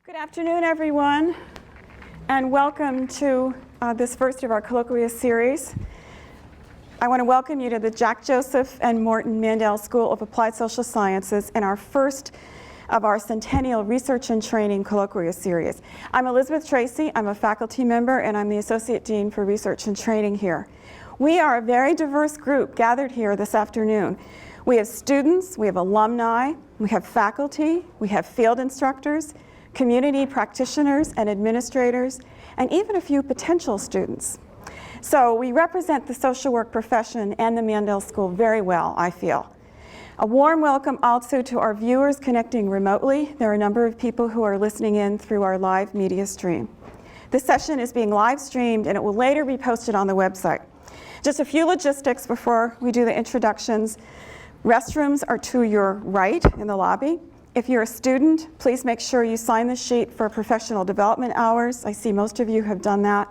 Good afternoon, everyone, and welcome to this first of our Colloquia series. I want to welcome you to the Jack Joseph and Morton Mandel School of Applied Social Sciences and our first of our Centennial Research and Training Colloquia series. I'm Elizabeth Tracy. I'm a faculty member, and I'm the Associate Dean for Research and Training here. We are a very diverse group gathered here this afternoon. We have students, we have alumni, we have faculty, we have field instructors, community practitioners and administrators, and even a few potential students. So we represent the social work profession and the Mandel School very well, I feel. A warm welcome also to our viewers connecting remotely. There are a number of people who are listening in through our live media stream. This session is being live streamed and it will later be posted on the website. Just a few logistics before we do the introductions. Restrooms are to your right in the lobby. If you're a student, please make sure you sign the sheet for professional development hours. I see most of you have done that.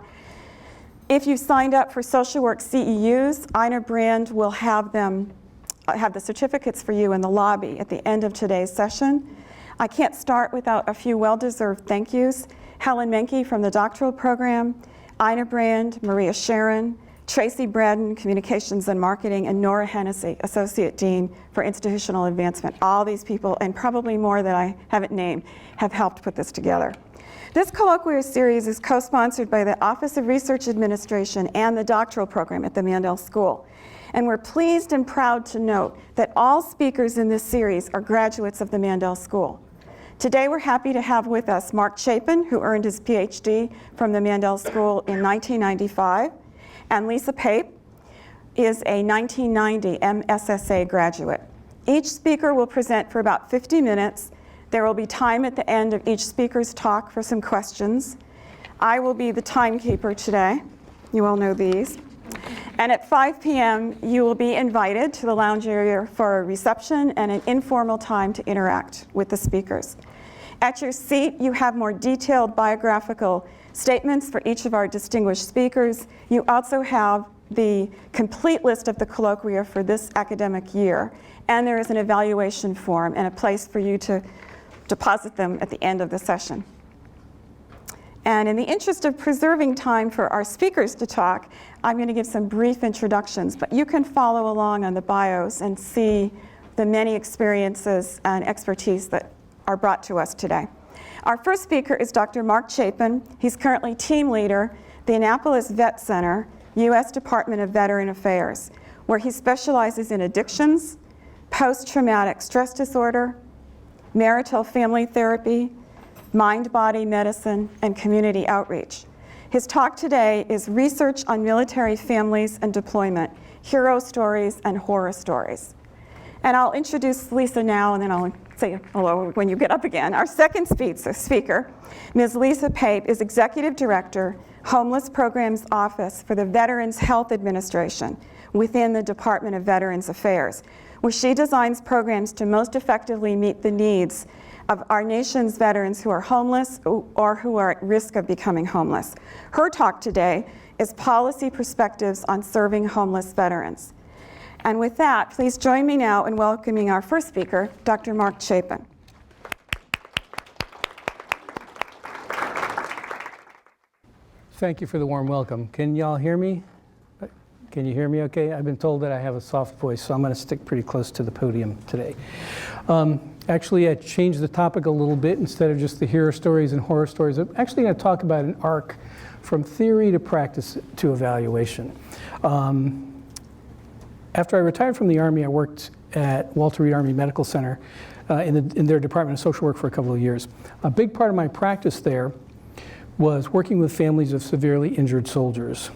If you signed up for social work CEUs, Ina Brand will have the certificates for you in the lobby at the end of today's session. I can't start without a few well-deserved thank yous. Helen Menke from the doctoral program, Ina Brand, Maria Sharon, Tracy Braden, Communications and Marketing, and Nora Hennessy, Associate Dean for Institutional Advancement. All these people, and probably more that I haven't named, have helped put this together. This Colloquia series is co-sponsored by the Office of Research Administration and the doctoral program at the Mandel School. And we're pleased and proud to note that all speakers in this series are graduates of the Mandel School. Today we're happy to have with us Mark Chapin, who earned his PhD from the Mandel School in 1995. And Lisa Pape is a 1990 MSSA graduate. Each speaker will present for about 50 minutes. There will be time at the end of each speaker's talk for some questions. I will be the timekeeper today. You all know these. And at 5 p.m., you will be invited to the lounge area for a reception and an informal time to interact with the speakers. At your seat, you have more detailed biographical statements for each of our distinguished speakers. You also have the complete list of the colloquia for this academic year, and there is an evaluation form and a place for you to deposit them at the end of the session. And in the interest of preserving time for our speakers to talk, I'm going to give some brief introductions, but you can follow along on the bios and see the many experiences and expertise that are brought to us today. Our first speaker is Dr. Mark Chapin. He's currently team leader, the Annapolis Vet Center, U.S. Department of Veteran Affairs, where he specializes in addictions, post-traumatic stress disorder, marital family therapy, mind-body medicine, and community outreach. His talk today is Research on Military Families and Deployment, Hero Stories and Horror Stories. And I'll introduce Lisa now, and then I'll say hello when you get up again. Our second speaker, Ms. Lisa Pape, is Executive Director, Homeless Programs Office for the Veterans Health Administration within the Department of Veterans Affairs, where she designs programs to most effectively meet the needs of our nation's veterans who are homeless or who are at risk of becoming homeless. Her talk today is Policy Perspectives on Serving Homeless Veterans. And with that, please join me now in welcoming our first speaker, Dr. Mark Chapin. Thank you for the warm welcome. Can y'all hear me? Can you hear me okay? I've been told that I have a soft voice, so I'm going to stick pretty close to the podium today. Actually, I changed the topic a little bit. Instead of just the hero stories and horror stories, I'm actually going to talk about an arc from theory to practice to evaluation. After I retired from the Army, I worked at Walter Reed Army Medical Center in their Department of Social Work for a couple of years. A big part of my practice there was working with families of severely injured soldiers.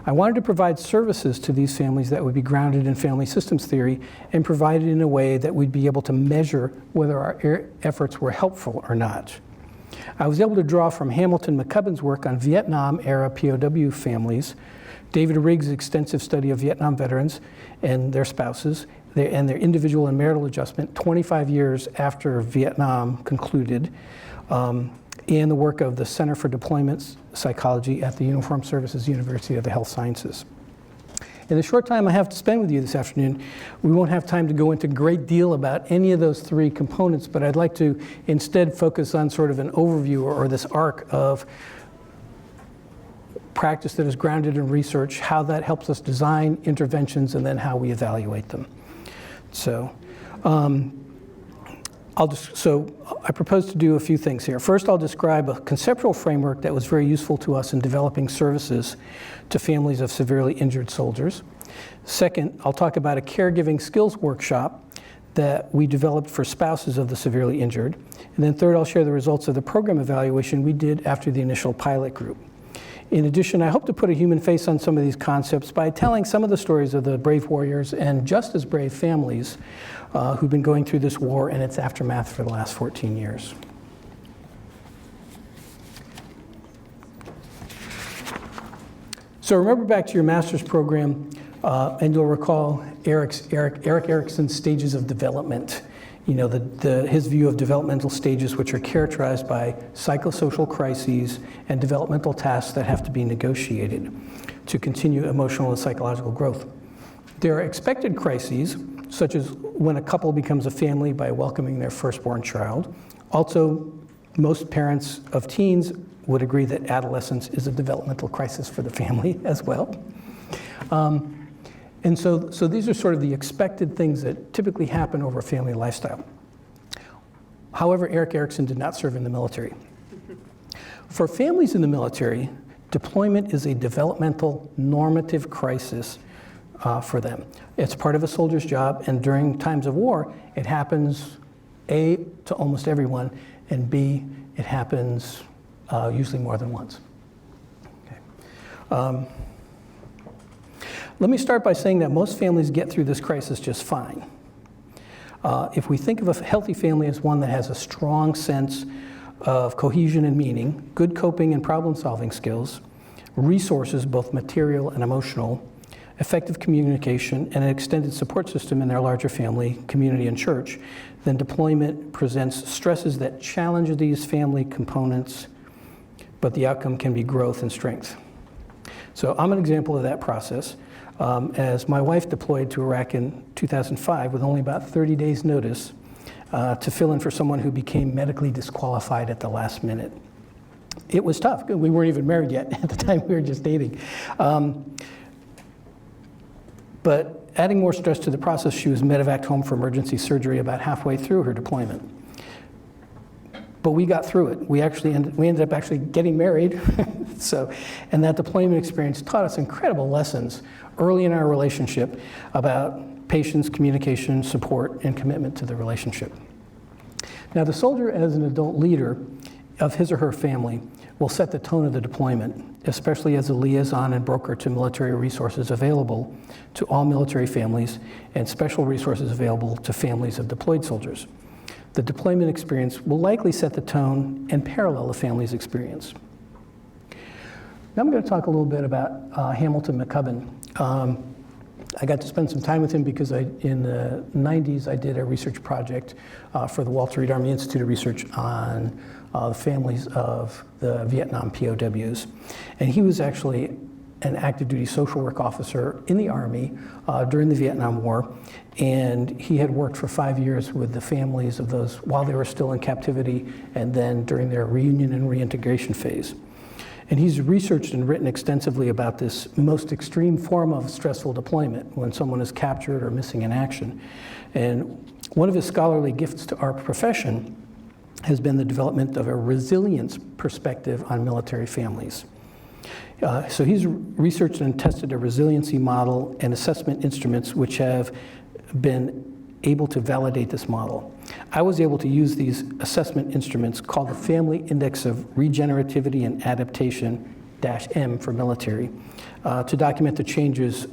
I wanted to provide services to these families that would be grounded in family systems theory and provided in a way that we'd be able to measure whether our efforts were helpful or not. I was able to draw from Hamilton McCubbin's work on Vietnam-era POW families, David Riggs' extensive study of Vietnam veterans and their spouses, and their individual and marital adjustment 25 years after Vietnam concluded, and the work of the Center for Deployment Psychology at the Uniformed Services University of the Health Sciences. In the short time I have to spend with you this afternoon, we won't have time to go into a great deal about any of those three components, but I'd like to instead focus on sort of an overview or this arc of practice that is grounded in research, how that helps us design interventions, and then how we evaluate them. So, I propose to do a few things here. First, I'll describe a conceptual framework that was very useful to us in developing services to families of severely injured soldiers. Second, I'll talk about a caregiving skills workshop that we developed for spouses of the severely injured. And then third, I'll share the results of the program evaluation we did after the initial pilot group. In addition, I hope to put a human face on some of these concepts by telling some of the stories of the brave warriors and just as brave families who've been going through this war and its aftermath for the last 14 years. So remember back to your master's program, and you'll recall Erik Erikson's stages of development. You know, his view of developmental stages, which are characterized by psychosocial crises and developmental tasks that have to be negotiated to continue emotional and psychological growth. There are expected crises, such as when a couple becomes a family by welcoming their firstborn child. Also, most parents of teens would agree that adolescence is a developmental crisis for the family as well. And so these are sort of the expected things that typically happen over a family lifestyle. However, Erik Erikson did not serve in the military. For families in the military, deployment is a developmental normative crisis for them. It's part of a soldier's job, and during times of war, it happens, A, to almost everyone, and B, it happens usually more than once. Okay. Let me start by saying that most families get through this crisis just fine. If we think of a healthy family as one that has a strong sense of cohesion and meaning, good coping and problem-solving skills, resources, both material and emotional, effective communication, and an extended support system in their larger family, community, and church, then deployment presents stresses that challenge these family components, but the outcome can be growth and strength. So I'm an example of that process. As my wife deployed to Iraq in 2005 with only about 30 days notice to fill in for someone who became medically disqualified at the last minute. It was tough. We weren't even married yet at the time, we were just dating. But adding more stress to the process, she was medevaced home for emergency surgery about halfway through her deployment. But we got through it. We ended up actually getting married. And that deployment experience taught us incredible lessons early in our relationship about patience, communication, support, and commitment to the relationship. Now, the soldier as an adult leader of his or her family will set the tone of the deployment, especially as a liaison and broker to military resources available to all military families and special resources available to families of deployed soldiers. The deployment experience will likely set the tone and parallel the family's experience. Now I'm going to talk a little bit about Hamilton McCubbin. I got to spend some time with him because in the 90s I did a research project for the Walter Reed Army Institute of Research on the families of the Vietnam POWs. And he was actually an active duty social work officer in the Army during the Vietnam War. And he had worked for 5 years with the families of those while they were still in captivity and then during their reunion and reintegration phase. And he's researched and written extensively about this most extreme form of stressful deployment when someone is captured or missing in action. And one of his scholarly gifts to our profession has been the development of a resilience perspective on military families. So he's researched and tested a resiliency model and assessment instruments which have been able to validate this model. I was able to use these assessment instruments called the Family Index of Regenerativity and Adaptation, -M for military, to document the changes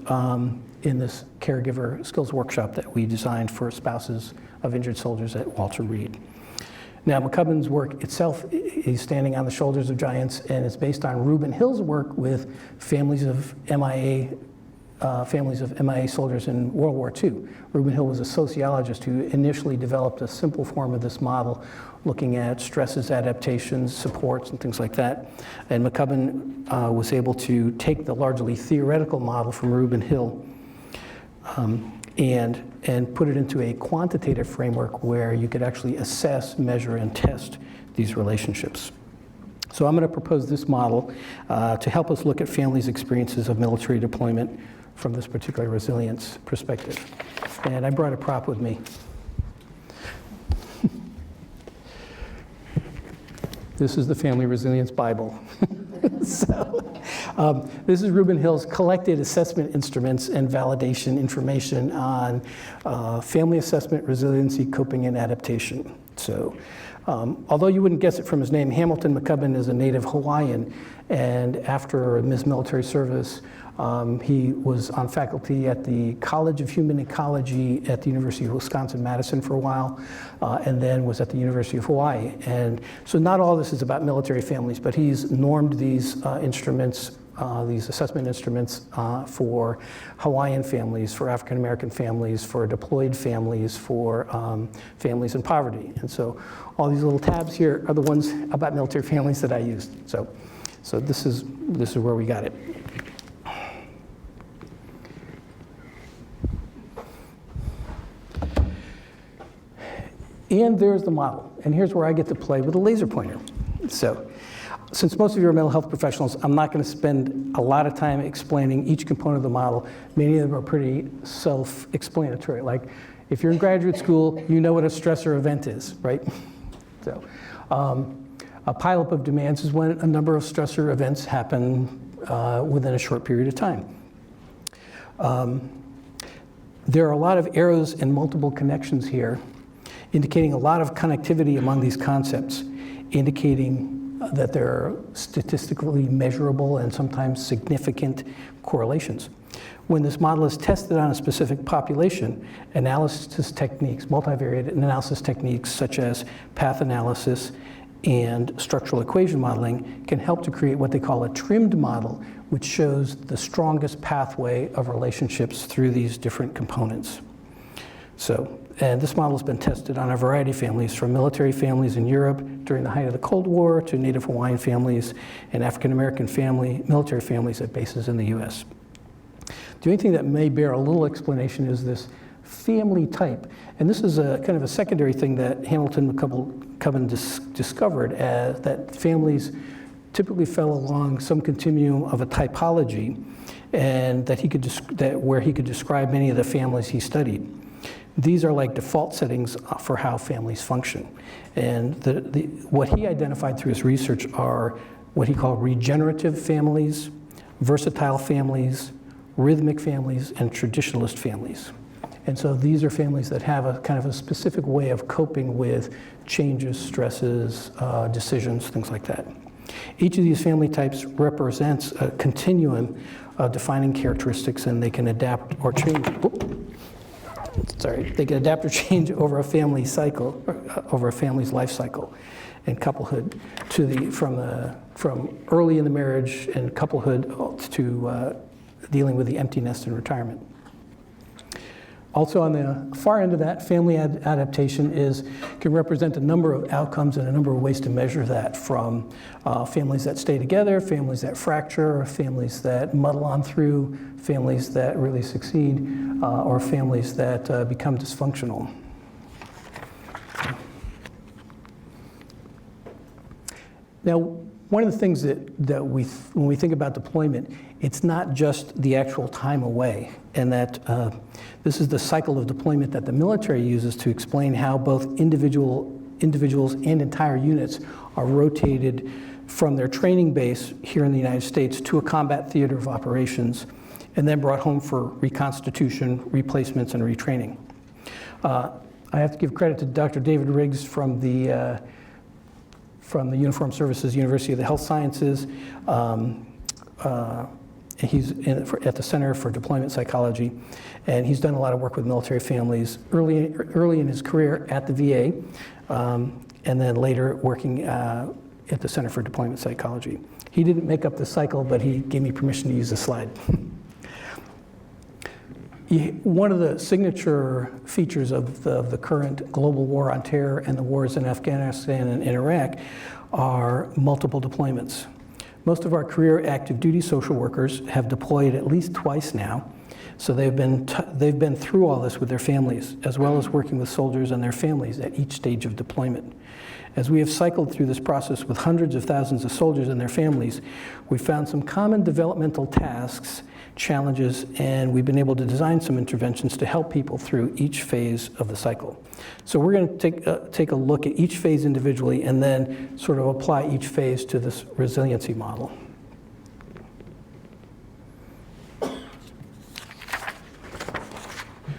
in this caregiver skills workshop that we designed for spouses of injured soldiers at Walter Reed. Now, McCubbin's work itself is standing on the shoulders of giants, and it's based on Reuben Hill's work with families of MIA families of MIA soldiers in World War II. Reuben Hill was a sociologist who initially developed a simple form of this model, looking at stresses, adaptations, supports, and things like that. And McCubbin was able to take the largely theoretical model from Reuben Hill and put it into a quantitative framework where you could actually assess, measure, and test these relationships. So I'm going to propose this model to help us look at families' experiences of military deployment from this particular resilience perspective. And I brought a prop with me. This is the Family Resilience Bible. So this is Reuben Hill's collected assessment instruments and validation information on family assessment, resiliency, coping, and adaptation. So although you wouldn't guess it from his name, Hamilton McCubbin is a native Hawaiian, and after his military service, he was on faculty at the College of Human Ecology at the University of Wisconsin-Madison for a while, and then was at the University of Hawaii. And so not all this is about military families, but he's normed these instruments, these assessment instruments for Hawaiian families, for African-American families, for deployed families, for families in poverty. And so all these little tabs here are the ones about military families that I used. So this is where we got it. And there's the model. And here's where I get to play with a laser pointer. So since most of you are mental health professionals, I'm not going to spend a lot of time explaining each component of the model. Many of them are pretty self-explanatory. Like if you're in graduate school, you know what a stressor event is, right? So a pileup of demands is when a number of stressor events happen within a short period of time. There are a lot of arrows and multiple connections here, indicating a lot of connectivity among these concepts, indicating that there are statistically measurable and sometimes significant correlations. When this model is tested on a specific population, analysis techniques, multivariate analysis techniques such as path analysis and structural equation modeling can help to create what they call a trimmed model, which shows the strongest pathway of relationships through these different components. And this model has been tested on a variety of families, from military families in Europe during the height of the Cold War to Native Hawaiian families and African-American military families at bases in the US. The only thing that may bear a little explanation is this family type. And this is a kind of a secondary thing that Hamilton McCubbin discovered, as that families typically fell along some continuum of a typology, and that where he could describe many of the families he studied. These are like default settings for how families function. And what he identified through his research are what he called regenerative families, versatile families, rhythmic families, and traditionalist families. And so these are families that have a kind of a specific way of coping with changes, stresses, decisions, things like that. Each of these family types represents a continuum of defining characteristics, and they can adapt or change. They can adapt or change over a family cycle, over a family's life cycle, and couplehood from early in the marriage and couplehood to dealing with the empty nest and retirement. Also on the far end of that, family adaptation can represent a number of outcomes and a number of ways to measure that, from families that stay together, families that fracture, families that muddle on through, families that really succeed, or families that become dysfunctional. Now, one of the things that when we think about deployment, it's not just the actual time away, and that this is the cycle of deployment that the military uses to explain how both individuals and entire units are rotated from their training base here in the United States to a combat theater of operations, and then brought home for reconstitution, replacements, and retraining. I have to give credit to Dr. David Riggs from the Uniformed Services University of the Health Sciences. He's at the Center for Deployment Psychology, and he's done a lot of work with military families early in his career at the VA, and then later working at the Center for Deployment Psychology. He didn't make up the cycle, but he gave me permission to use the slide. One of the signature features of the current global war on terror and the wars in Afghanistan and in Iraq are multiple deployments. Most of our career active duty social workers have deployed at least twice now, so they've been through all this with their families, as well as working with soldiers and their families at each stage of deployment. As we have cycled through this process with hundreds of thousands of soldiers and their families, we found some common developmental tasks, challenges, and we've been able to design some interventions to help people through each phase of the cycle. So we're going to take a look at each phase individually and then sort of apply each phase to this resiliency model.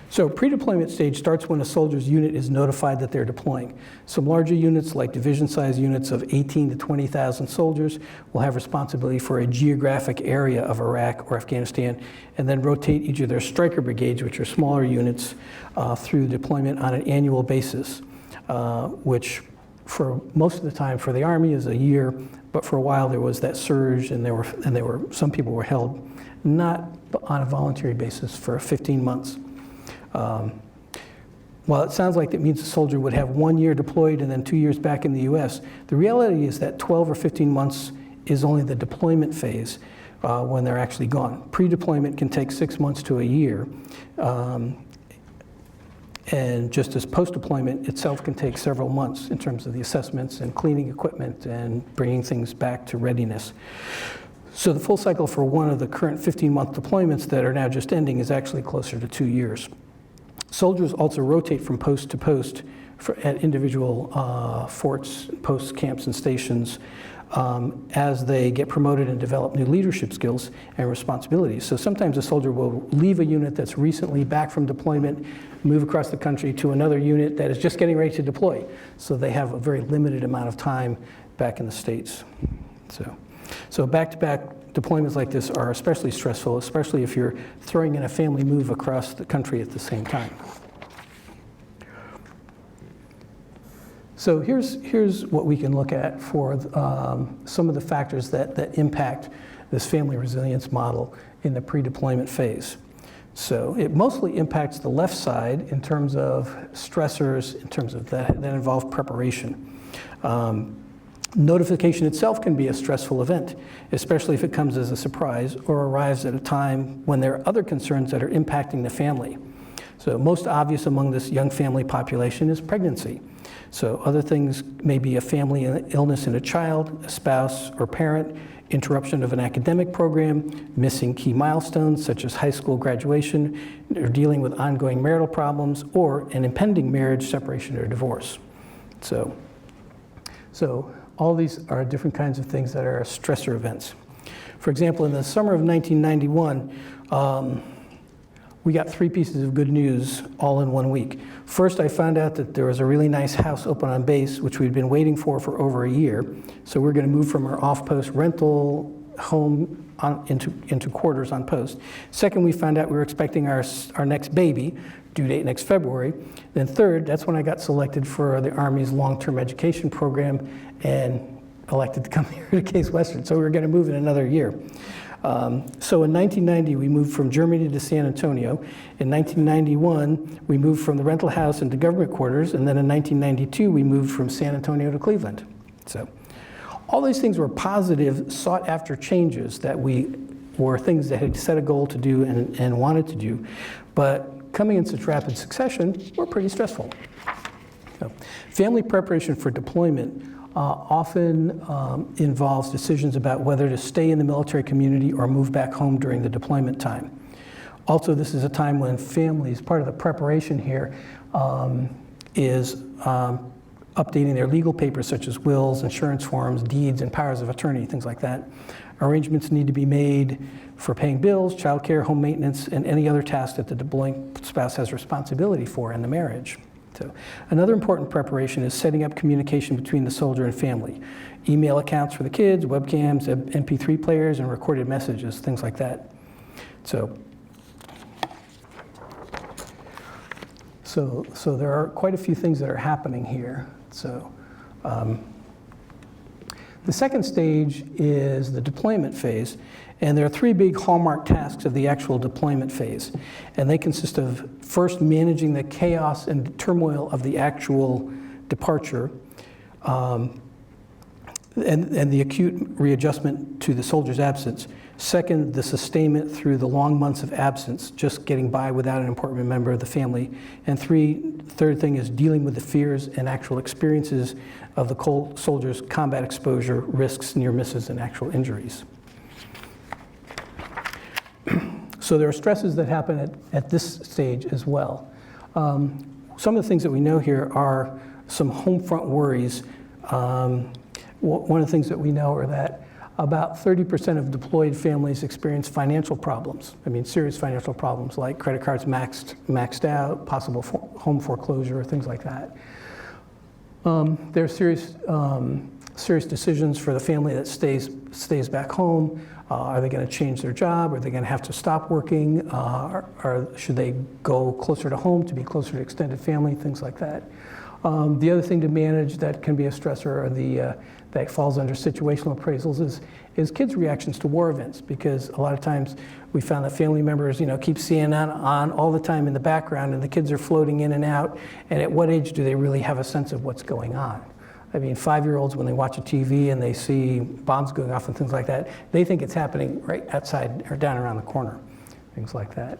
So pre-deployment stage starts when a soldier's unit is notified that they're deploying. Some larger units, like division-size units of 18 to 20,000 soldiers, will have responsibility for a geographic area of Iraq or Afghanistan, and then rotate each of their striker brigades, which are smaller units, through deployment on an annual basis, which for most of the time for the Army is a year, but for a while there was that surge, and some people were held not on a voluntary basis for 15 months. While it sounds like that means a soldier would have 1 year deployed and then 2 years back in the US, the reality is that 12 or 15 months is only the deployment phase when they're actually gone. Pre-deployment can take 6 months to a year, and just as post-deployment itself can take several months in terms of the assessments and cleaning equipment and bringing things back to readiness. So the full cycle for one of the current 15-month deployments that are now just ending is actually closer to 2 years. Soldiers also rotate from post to post at individual forts, posts, camps, and stations as they get promoted and develop new leadership skills and responsibilities. So sometimes a soldier will leave a unit that's recently back from deployment, move across the country to another unit that is just getting ready to deploy. So they have a very limited amount of time back in the States. So back-to-back deployments like this are especially stressful, especially if you're throwing in a family move across the country at the same time. So here's what we can look at for some of the factors that impact this family resilience model in the pre-deployment phase. So it mostly impacts the left side in terms of stressors, in terms of that involve preparation. Notification itself can be a stressful event, especially if it comes as a surprise or arrives at a time when there are other concerns that are impacting the family. So most obvious among this young family population is pregnancy. So other things may be a family illness in a child, a spouse or parent, interruption of an academic program, missing key milestones such as high school graduation, or dealing with ongoing marital problems, or an impending marriage, separation, or divorce. So all these are different kinds of things that are stressor events. For example, in the summer of 1991, we got 3 pieces of good news all in 1 week. First, I found out that there was a really nice house open on base, which we'd been waiting for over a year. So we're going to move from our off-post rental home into quarters on post. Second, we found out we were expecting our next baby, due date next February. Then third, that's when I got selected for the Army's long-term education program and elected to come here to Case Western. So we were going to move in another year. So in 1990, we moved from Germany to San Antonio. In 1991, we moved from the rental house into government quarters. And then in 1992, we moved from San Antonio to Cleveland. So all these things were positive, sought-after changes that were things that had set a goal to do and wanted to do. But coming in such rapid succession were pretty stressful. So, family preparation for deployment often involves decisions about whether to stay in the military community or move back home during the deployment time. Also, this is a time when families, part of the preparation here is updating their legal papers such as wills, insurance forms, deeds, and powers of attorney, things like that. Arrangements need to be made for paying bills, childcare, home maintenance, and any other tasks that the deploying spouse has responsibility for in the marriage. So, another important preparation is setting up communication between the soldier and family. Email accounts for the kids, webcams, MP3 players, and recorded messages, things like that. So there are quite a few things that are happening here. So the second stage is the deployment phase, And there are three big hallmark tasks of the actual deployment phase. And they consist of first managing the chaos and turmoil of the actual departure, and the acute readjustment to the soldier's absence. Second, the sustainment through the long months of absence, just getting by without an important member of the family. And third thing is dealing with the fears and actual experiences of the soldier's combat exposure, risks, near misses, and actual injuries. So there are stresses that happen at this stage as well. Some of the things that we know here are some home front worries. One of the things that we know are that about 30% of deployed families experience financial problems. I mean, serious financial problems like credit cards maxed out, possible home foreclosure, things like that. There are serious decisions for the family that stays back home. Are they going to change their job? Are they going to have to stop working? Or should they go closer to home to be closer to extended family? Things like that. The other thing to manage that can be a stressor, or that falls under situational appraisals, is kids' reactions to war events, because a lot of times we found that family members, keep seeing on all the time in the background, and the kids are floating in and out, and at what age do they really have a sense of what's going on? I mean, 5-year-olds, when they watch a TV and they see bombs going off and things like that, they think it's happening right outside or down around the corner, things like that.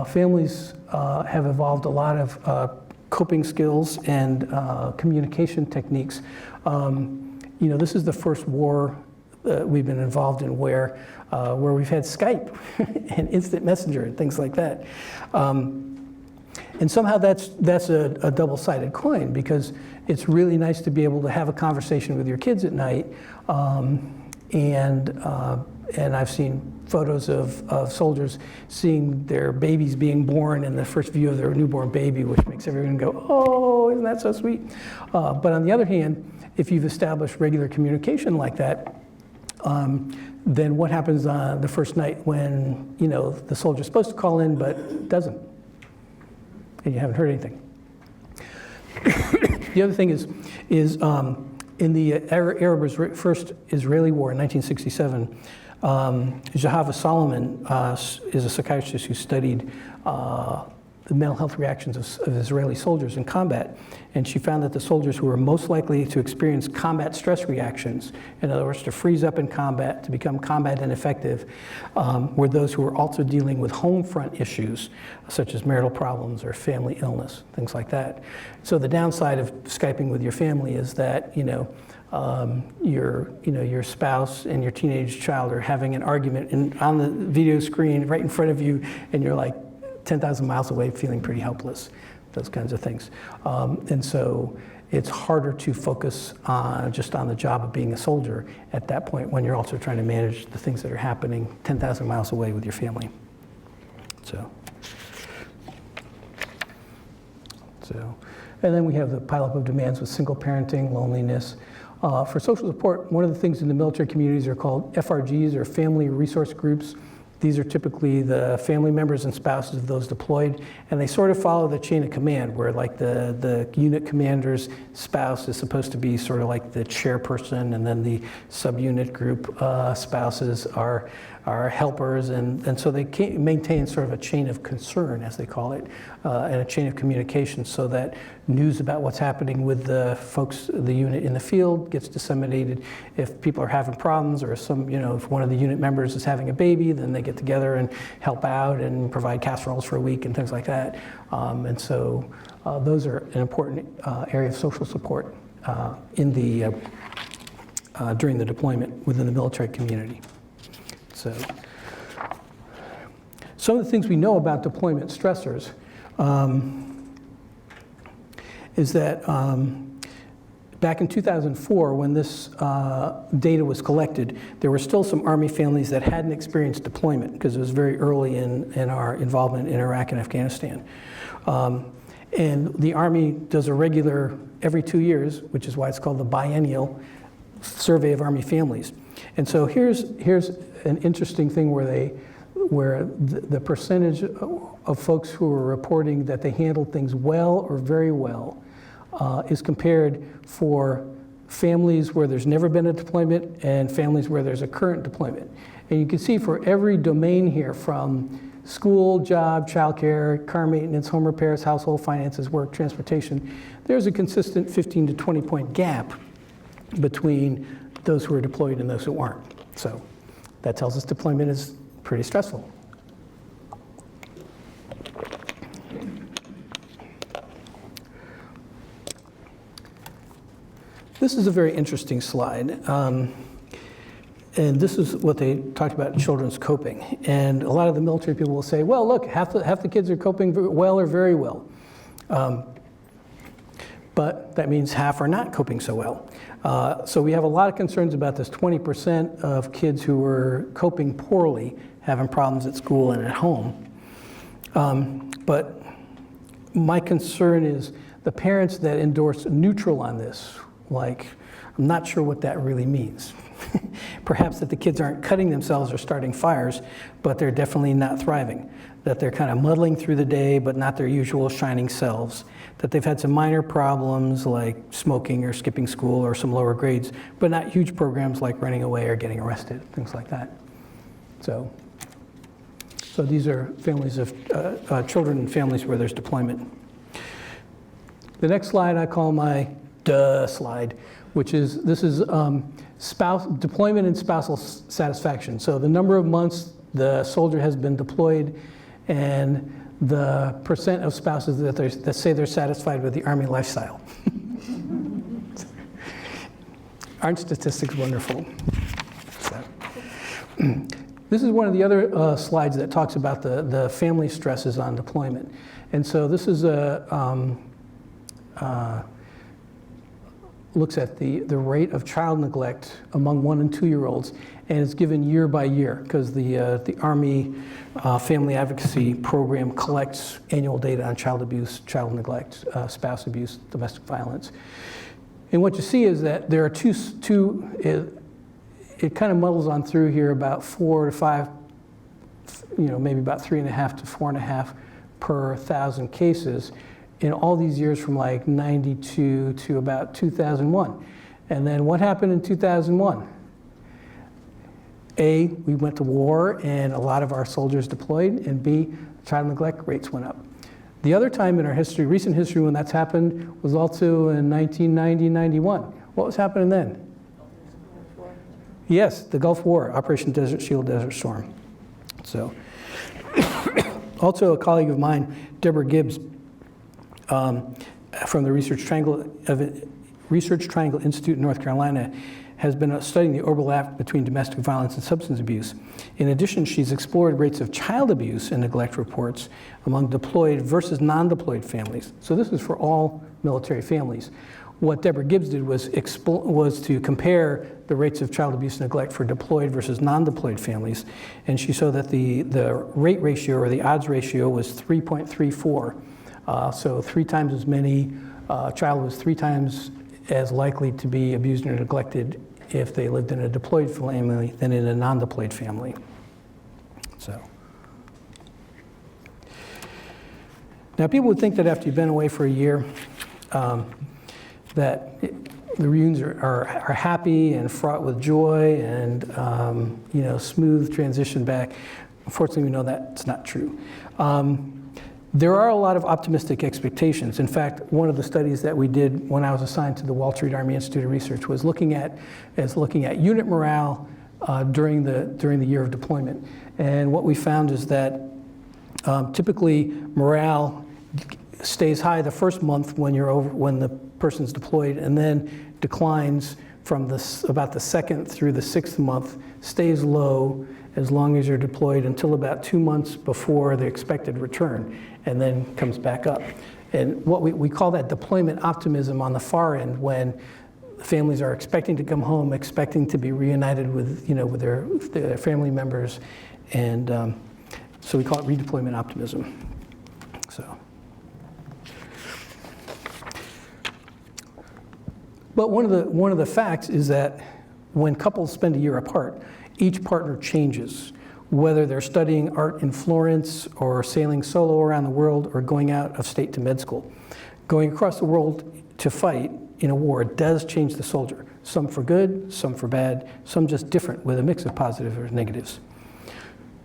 Families have evolved a lot of coping skills and communication techniques. This is the first war we've been involved in where we've had Skype and instant messenger and things like that. And somehow that's a double-sided coin, because it's really nice to be able to have a conversation with your kids at night. And I've seen photos of soldiers seeing their babies being born and the first view of their newborn baby, which makes everyone go, oh, isn't that so sweet? But on the other hand, if you've established regular communication like that, then what happens on the first night when the soldier's supposed to call in but doesn't, and you haven't heard anything? The other thing is in the first Israeli war in 1967, Zahava Solomon is a psychiatrist who studied the mental health reactions of Israeli soldiers in combat, and she found that the soldiers who were most likely to experience combat stress reactions, in other words, to freeze up in combat, to become combat ineffective, were those who were also dealing with home front issues, such as marital problems or family illness, things like that. So the downside of Skyping with your family is that your spouse and your teenage child are having an argument on the video screen right in front of you, and you're like 10,000 miles away feeling pretty helpless, those kinds of things. And so it's harder to focus just on the job of being a soldier at that point, when you're also trying to manage the things that are happening 10,000 miles away with your family. So, and then we have the pileup of demands with single parenting, loneliness. For social support, one of the things in the military communities are called FRGs, or family resource groups. These are typically the family members and spouses of those deployed, and they sort of follow the chain of command, where like the unit commander's spouse is supposed to be sort of like the chairperson, and then the subunit group spouses are helpers, and so they maintain sort of a chain of concern, as they call it, and a chain of communication, so that news about what's happening with the folks, the unit in the field, gets disseminated. If people are having problems, or if one of the unit members is having a baby, then they get together and help out and provide casseroles for a week and things like that. And so those are an important area of social support during the deployment within the military community. So some of the things we know about deployment stressors is that back in 2004, when this data was collected, there were still some Army families that hadn't experienced deployment, because it was very early in our involvement in Iraq and Afghanistan. And the Army does a regular, every 2 years, which is why it's called the biennial survey of Army families. And so here's an interesting thing where the percentage of folks who are reporting that they handled things well or very well is compared for families where there's never been a deployment, and families where there's a current deployment. And you can see for every domain here, from school, job, childcare, car maintenance, home repairs, household finances, work, transportation, there's a consistent 15 to 20 point gap between those who are deployed and those who aren't. So that tells us deployment is pretty stressful. This is a very interesting slide. And this is what they talked about in children's coping. And a lot of the military people will say, well, look, half the kids are coping well or very well. But that means half are not coping so well. So we have a lot of concerns about this 20% of kids who are coping poorly, having problems at school and at home. But my concern is the parents that endorse neutral on this, like, I'm not sure what that really means. Perhaps that the kids aren't cutting themselves or starting fires, but they're definitely not thriving. That they're kind of muddling through the day, but not their usual shining selves. That they've had some minor problems like smoking or skipping school or some lower grades, but not huge programs like running away or getting arrested, things like that. So these are families of children and families where there's deployment. The next slide I call my duh slide, which is, this is deployment and spousal satisfaction. So the number of months the soldier has been deployed and the percent of spouses that say they're satisfied with the Army lifestyle. Aren't statistics wonderful? So, this is one of the other slides that talks about the family stresses on deployment. And so this is looks at the rate of child neglect among 1 and 2 year olds, and it's given year by year because the Army Family Advocacy Program collects annual data on child abuse, child neglect, spouse abuse, domestic violence. And what you see is that there are it kind of muddles on through here about 4 to 5, maybe about 3.5 to 4.5 per 1,000 cases in all these years from like 92 to about 2001. And then what happened in 2001? A, we went to war and a lot of our soldiers deployed, and B, child neglect rates went up. The other time in our history, recent history, when that's happened was also in 1990-91. What was happening then? Yes, the Gulf War, Operation Desert Shield, Desert Storm. So, also a colleague of mine, Deborah Gibbs, from the Research Triangle Institute in North Carolina, has been studying the overlap between domestic violence and substance abuse. In addition, she's explored rates of child abuse and neglect reports among deployed versus non-deployed families. So this is for all military families. What Deborah Gibbs did was to compare the rates of child abuse and neglect for deployed versus non-deployed families, and she saw that the rate ratio, or the odds ratio, was 3.34. So 3 times as many, child was 3 times as likely to be abused or neglected if they lived in a deployed family than in a non-deployed family. So, now people would think that after you've been away for a year, that the reunions are happy and fraught with joy and smooth transition back. Unfortunately, we know that's not true. There are a lot of optimistic expectations. In fact, one of the studies that we did when I was assigned to the Walter Reed Army Institute of Research was looking at unit morale during the year of deployment. And what we found is that typically morale stays high the first month when the person's deployed, and then declines from about the 2nd through the 6th month, stays low as long as you're deployed until about 2 months before the expected return, and then comes back up. And what we call that deployment optimism on the far end, when families are expecting to come home, expecting to be reunited with their family members, and so we call it redeployment optimism. So, but one of the facts is that when couples spend a year apart, each partner changes, whether they're studying art in Florence or sailing solo around the world or going out of state to med school. Going across the world to fight in a war does change the soldier. Some for good, some for bad, some just different with a mix of positives or negatives.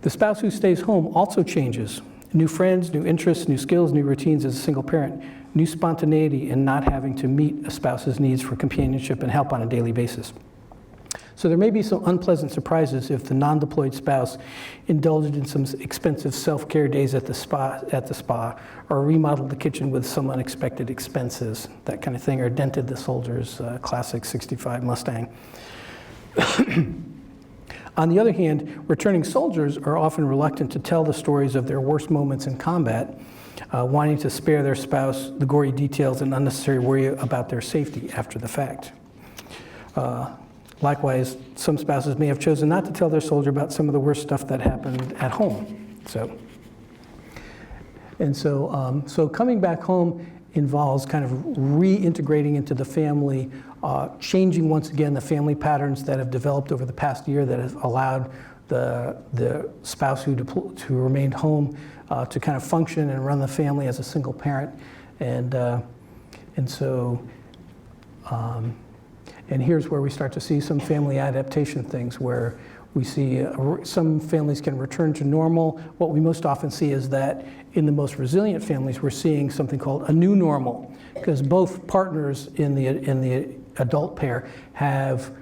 The spouse who stays home also changes. New friends, new interests, new skills, new routines as a single parent, new spontaneity in not having to meet a spouse's needs for companionship and help on a daily basis. So there may be some unpleasant surprises if the non-deployed spouse indulged in some expensive self-care days at the spa, or remodeled the kitchen with some unexpected expenses, that kind of thing, or dented the soldier's classic 65 Mustang. On the other hand, returning soldiers are often reluctant to tell the stories of their worst moments in combat, wanting to spare their spouse the gory details and unnecessary worry about their safety after the fact. Likewise, some spouses may have chosen not to tell their soldier about some of the worst stuff that happened at home. So coming back home involves kind of reintegrating into the family, changing once again the family patterns that have developed over the past year that have allowed the spouse who remained home to kind of function and run the family as a single parent. And here's where we start to see some family adaptation things where we see some families can return to normal. What we most often see is that in the most resilient families, we're seeing something called a new normal, because both partners in the adult pair have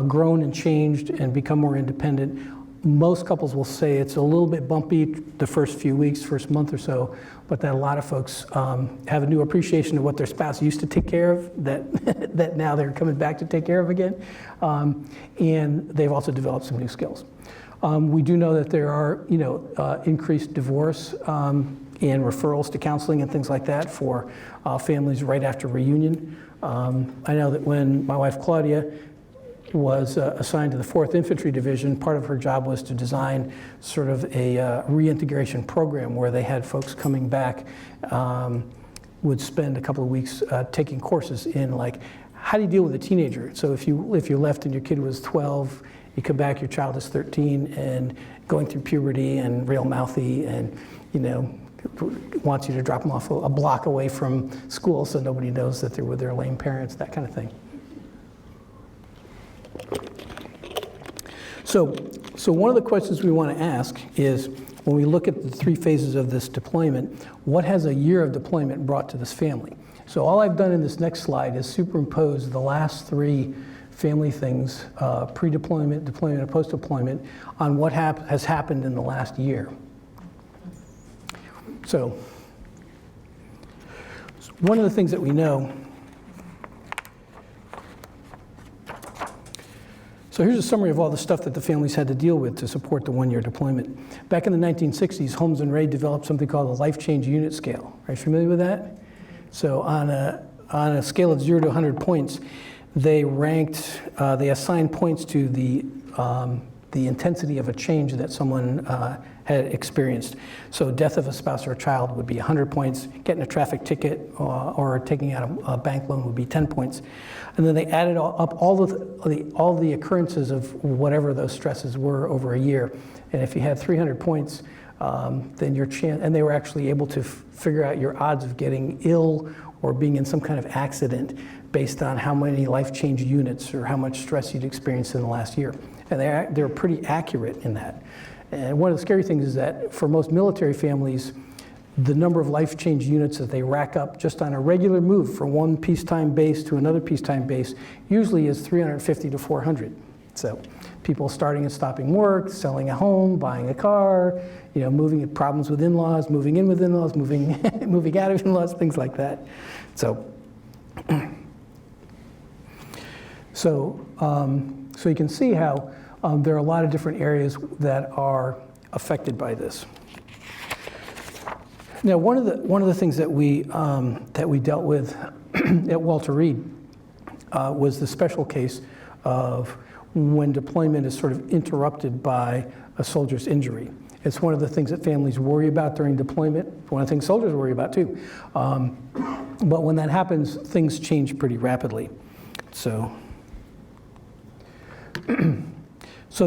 grown and changed and become more independent. Most couples will say it's a little bit bumpy the first few weeks, first month or so, but that a lot of folks have a new appreciation of what their spouse used to take care of that, that now they're coming back to take care of again. And they've also developed some new skills. We do know that there are, increased divorce and referrals to counseling and things like that for families right after reunion. I know that when my wife Claudia was assigned to the 4th Infantry Division, part of her job was to design sort of a reintegration program where they had folks coming back, would spend a couple of weeks taking courses in like, how do you deal with a teenager? So if you left and your kid was 12, you come back, your child is 13 and going through puberty and real mouthy and, wants you to drop them off a block away from school so nobody knows that they're with their lame parents, that kind of thing. So one of the questions we want to ask is, when we look at the 3 phases of this deployment, what has a year of deployment brought to this family? So all I've done in this next slide is superimpose the last 3 family things, pre-deployment, deployment, and post-deployment, on what has happened in the last year. So one of the things that we know, so here's a summary of all the stuff that the families had to deal with to support the 1-year deployment. Back in the 1960s, Holmes and Ray developed something called the Life Change Unit Scale. Are you familiar with that? So on a scale of 0 to 100 points, they assigned points to the intensity of a change that someone had experienced. So death of a spouse or a child would be 100 points, getting a traffic ticket or taking out a bank loan would be 10 points. And then they added up all the occurrences of whatever those stresses were over a year. And if you had 300 points, then your chance, and they were actually able to figure out your odds of getting ill or being in some kind of accident based on how many life change units or how much stress you'd experienced in the last year. And they're pretty accurate in that. And one of the scary things is that for most military families, the number of life change units that they rack up just on a regular move from one peacetime base to another peacetime base usually is 350 to 400. So people starting and stopping work, selling a home, buying a car, moving problems with in-laws, moving in with in-laws, moving out of in-laws, things like that. So you can see how there are a lot of different areas that are affected by this. Now, one of the things that we dealt with at Walter Reed was the special case of when deployment is sort of interrupted by a soldier's injury. It's one of the things that families worry about during deployment. One of the things soldiers worry about too. But when that happens, things change pretty rapidly. So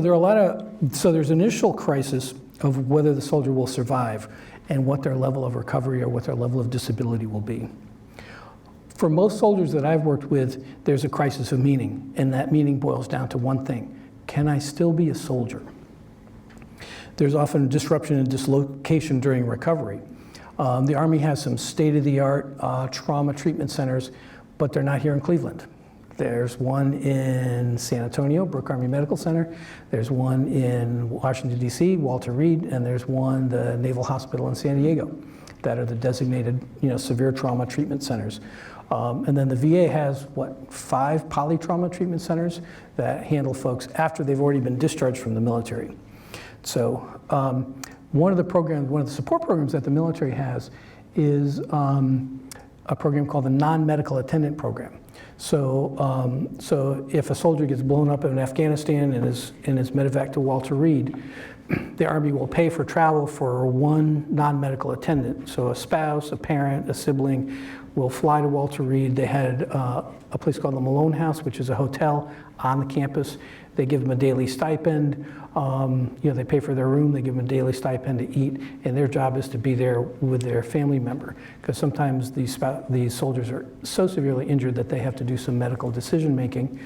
there's an initial crisis of whether the soldier will survive and what their level of recovery or what their level of disability will be. For most soldiers that I've worked with, there's a crisis of meaning, and that meaning boils down to one thing: can I still be a soldier? There's often disruption and dislocation during recovery. The Army has some state-of-the-art trauma treatment centers, but they're not here in Cleveland. There's one in San Antonio, Brooke Army Medical Center. There's one in Washington, D.C., Walter Reed, and there's one, the Naval Hospital in San Diego, that are the designated, severe trauma treatment centers. And then the VA has, 5 polytrauma treatment centers that handle folks after they've already been discharged from the military. So one of the support programs that the military has is a program called the Non-Medical Attendant Program. So if a soldier gets blown up in Afghanistan and is medevac to Walter Reed, the Army will pay for travel for one non-medical attendant. So a spouse, a parent, a sibling will fly to Walter Reed. They had a place called the Malone House, which is a hotel on the campus. They give them a daily stipend. They pay for their room. They give them a daily stipend to eat, and their job is to be there with their family member, because sometimes these soldiers are so severely injured that they have to do some medical decision making.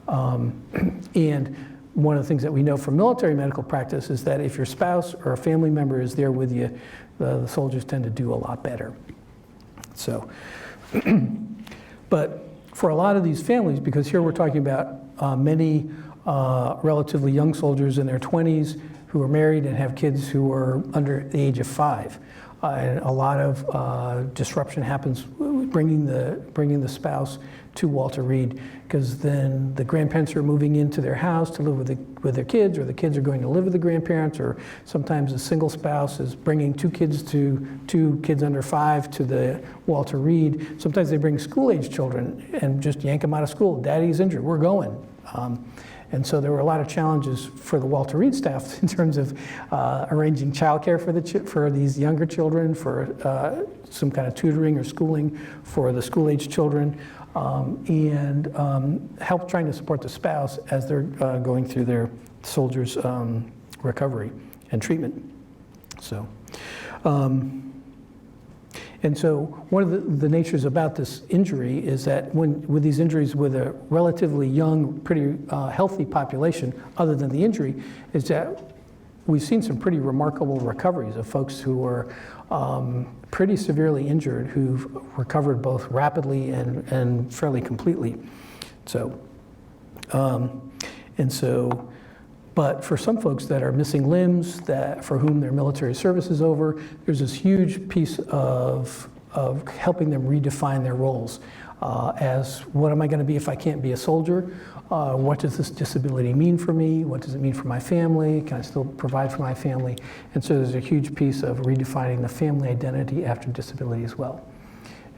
And one of the things that we know from military medical practice is that if your spouse or a family member is there with you, the soldiers tend to do a lot better. So, but for a lot of these families, because here we're talking about many relatively young soldiers in their 20s who are married and have kids who are under the age of 5. And a lot of disruption happens bringing the spouse to Walter Reed, because then the grandparents are moving into their house to live with their kids, or the kids are going to live with the grandparents, or sometimes a single spouse is bringing two kids under 5 to the Walter Reed. Sometimes they bring school-age children and just yank them out of school. Daddy's injured, we're going. And so there were a lot of challenges for the Walter Reed staff in terms of arranging childcare for these younger children, for some kind of tutoring or schooling for the school-age children, and help trying to support the spouse as they're going through their soldiers' recovery and treatment. So. And so one of the natures about this injury is that with these injuries with a relatively young, pretty healthy population, other than the injury, is that we've seen some pretty remarkable recoveries of folks who are pretty severely injured, who've recovered both rapidly and fairly completely. So, but for some folks that are missing limbs, for whom their military service is over, there's this huge piece of helping them redefine their roles as, what am I going to be if I can't be a soldier? What does this disability mean for me? What does it mean for my family? Can I still provide for my family? And so there's a huge piece of redefining the family identity after disability as well.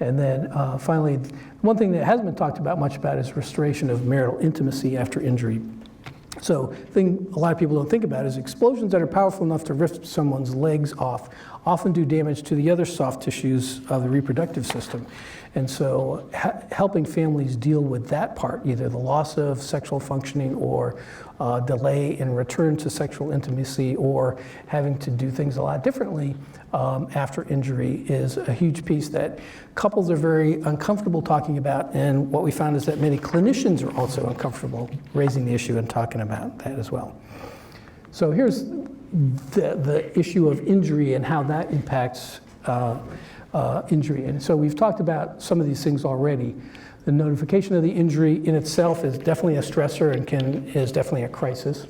And then finally, one thing that hasn't been talked about much about is restoration of marital intimacy after injury. So a lot of people don't think about is explosions that are powerful enough to rip someone's legs off often do damage to the other soft tissues of the reproductive system. And so helping families deal with that part, either the loss of sexual functioning or delay in return to sexual intimacy, or having to do things a lot differently after injury, is a huge piece that couples are very uncomfortable talking about. And what we found is that many clinicians are also uncomfortable raising the issue and talking about that as well. So here's the issue of injury and how that impacts injury. And so we've talked about some of these things already. The notification of the injury in itself is definitely a stressor and is definitely a crisis.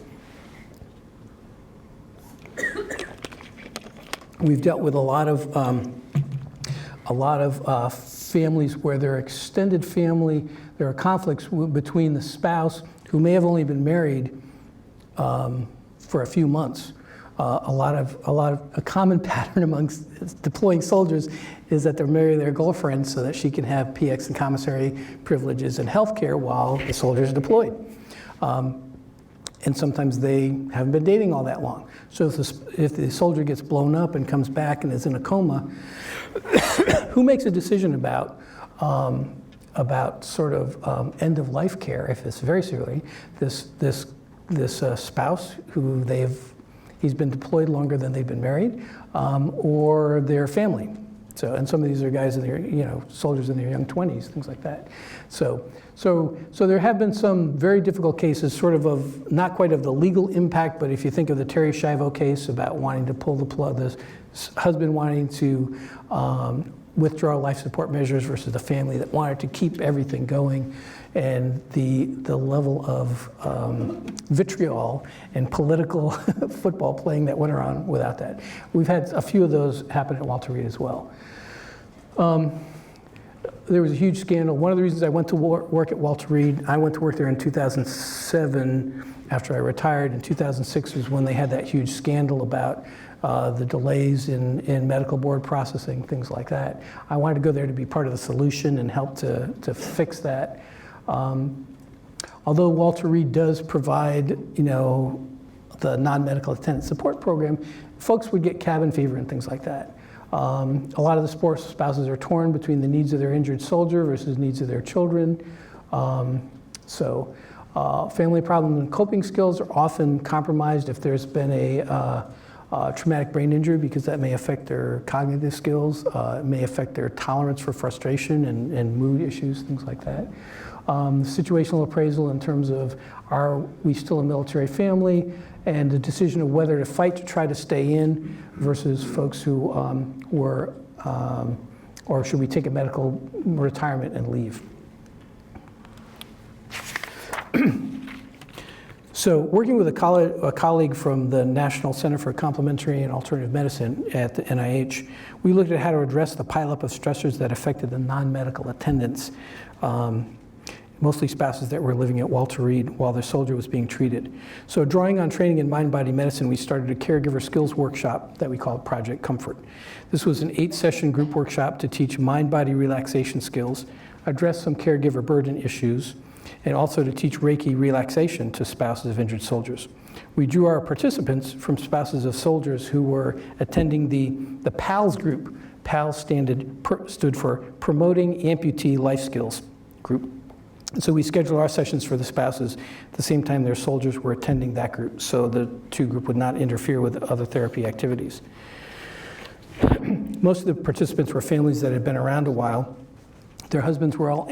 We've dealt with a lot of families where their extended family, there are conflicts between the spouse who may have only been married for a few months. A common pattern amongst deploying soldiers is that they marry their girlfriend so that she can have PX and commissary privileges and health care while the soldier is deployed. And sometimes they haven't been dating all that long. So if the soldier gets blown up and comes back and is in a coma, who makes a decision about sort of end of life care if it's very severely? This spouse who he's been deployed longer than they've been married, or their family. So, and some of these are guys in their, soldiers in their young 20s, things like that. So there have been some very difficult cases, sort of not quite of the legal impact, but if you think of the Terry Schiavo case about wanting to pull the plug, the husband wanting to withdraw life support measures versus the family that wanted to keep everything going, and the level of vitriol and political football playing that went around without that. We've had a few of those happen at Walter Reed as well. There was a huge scandal. One of the reasons I went to work at Walter Reed, I went to work there in 2007 after I retired. In 2006 was when they had that huge scandal about the delays in medical board processing, things like that. I wanted to go there to be part of the solution and help to fix that. Although Walter Reed does provide, the non-medical attendant support program, folks would get cabin fever and things like that. A lot of the spouses are torn between the needs of their injured soldier versus needs of their children. Family problem and coping skills are often compromised if there's been a traumatic brain injury, because that may affect their cognitive skills, it may affect their tolerance for frustration and mood issues, things like that. Situational appraisal in terms of, are we still a military family, and the decision of whether to fight to try to stay in versus folks who or should we take a medical retirement and leave. So working with a colleague from the National Center for Complementary and Alternative Medicine at the NIH, we looked at how to address the pileup of stressors that affected the non-medical attendants, mostly spouses that were living at Walter Reed while their soldier was being treated. So drawing on training in mind-body medicine, we started a caregiver skills workshop that we called Project Comfort. This was an 8-session group workshop to teach mind-body relaxation skills, address some caregiver burden issues, and also to teach Reiki relaxation to spouses of injured soldiers. We drew our participants from spouses of soldiers who were attending the PALS group. PALS stood for Promoting Amputee Life Skills group. And so we scheduled our sessions for the spouses at the same time their soldiers were attending that group, so the two group would not interfere with other therapy activities. Most of the participants were families that had been around a while. Their husbands were all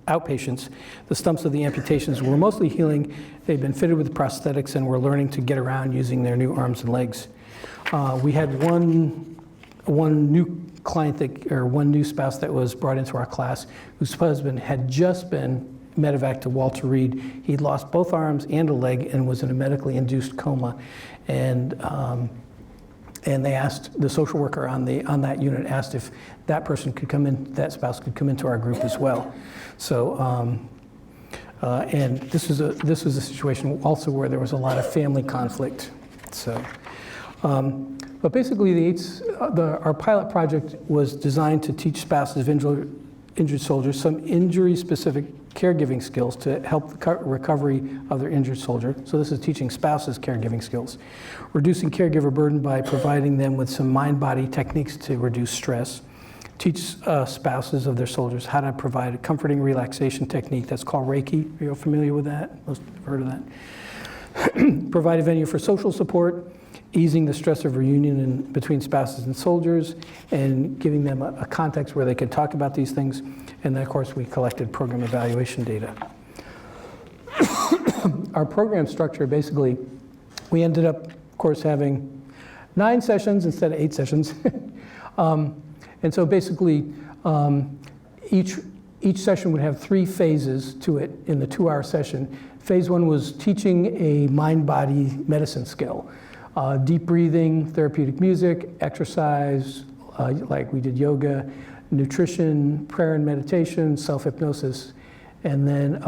outpatients. The stumps of the amputations were mostly healing. They'd been fitted with prosthetics and were learning to get around using their new arms and legs. We had one new client one new spouse that was brought into our class whose husband had just been medevaced to Walter Reed. He'd lost both arms and a leg and was in a medically induced coma. And they asked, the social worker on that unit asked if that person could come in, that spouse could come into our group as well. So, and this was a situation also where there was a lot of family conflict. So, but basically our pilot project was designed to teach spouses of injured soldiers some injury-specific caregiving skills to help the recovery of their injured soldier. So this is teaching spouses caregiving skills. Reducing caregiver burden by providing them with some mind-body techniques to reduce stress. Teach spouses of their soldiers how to provide a comforting relaxation technique that's called Reiki. Are you familiar with that? Most have heard of that. Provide a venue for social support, easing the stress of reunion between spouses and soldiers, and giving them a context where they could talk about these things. And then, of course, we collected program evaluation data. Our program structure, basically, we ended up, of course, having 9 sessions instead of 8 sessions. And so basically, each session would have 3 phases to it in the 2-hour session. Phase 1 was teaching a mind-body medicine skill. Deep breathing, therapeutic music, exercise, like we did yoga, nutrition, prayer and meditation, self-hypnosis, and then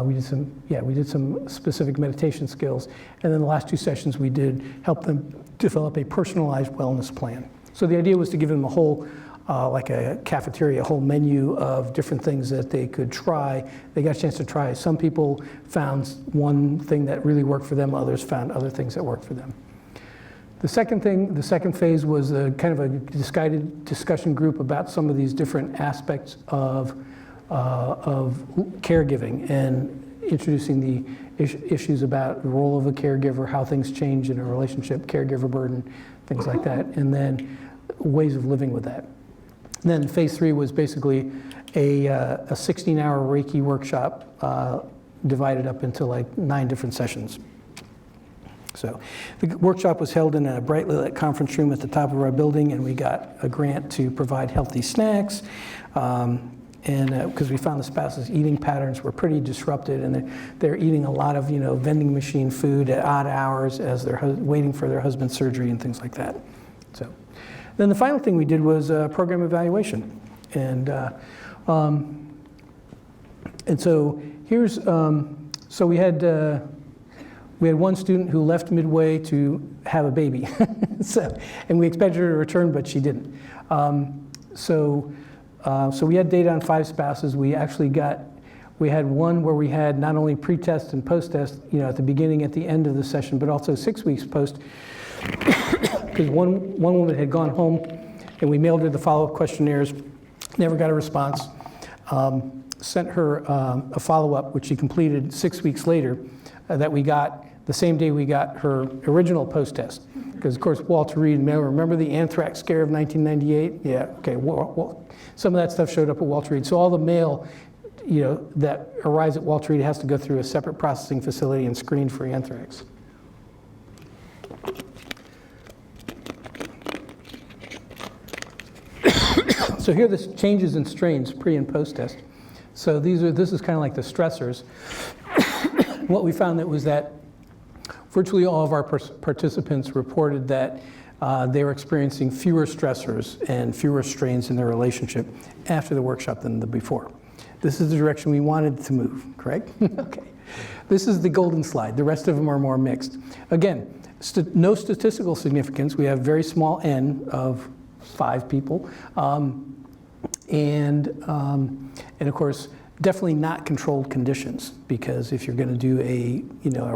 we did some specific meditation skills. And then the last 2 sessions we did help them develop a personalized wellness plan. So the idea was to give them a whole, like a cafeteria, a whole menu of different things that they could try. They got a chance to try. Some people found one thing that really worked for them, others found other things that worked for them. The second phase was a kind of a guided discussion group about some of these different aspects of caregiving and introducing the issues about the role of a caregiver, how things change in a relationship, caregiver burden, things like that. And then ways of living with that. Then phase 3 was basically a 16-hour Reiki workshop divided up into like 9 different sessions. So the workshop was held in a brightly lit conference room at the top of our building, and we got a grant to provide healthy snacks. And because we found the spouses' eating patterns were pretty disrupted, and they're eating a lot of vending machine food at odd hours as they're waiting for their husband's surgery and things like that. So then the final thing we did was program evaluation, and so here's so we had one student who left midway to have a baby, and we expected her to return, but she didn't. So we had data on 5 spouses. We had one where we had not only pre-test and post-test, at the beginning, at the end of the session, but also 6 weeks post, because one woman had gone home, and we mailed her the follow-up questionnaires, never got a response, sent her a follow-up, which she completed 6 weeks later, that we got the same day we got her original post-test. Because, of course, Walter Reed, remember the anthrax scare of 1998? Yeah, okay, well, some of that stuff showed up at Walter Reed. So all the mail, that arrives at Walter Reed has to go through a separate processing facility and screen for anthrax. So here are the changes in strains pre and post-test. So this is kind of like the stressors. What we found was that virtually all of our participants reported that they were experiencing fewer stressors and fewer strains in their relationship after the workshop than the before. This is the direction we wanted to move, correct? Okay. This is the golden slide. The rest of them are more mixed. Again, no statistical significance. We have very small n of 5 people. And of course, definitely not controlled conditions, because if you're going to do a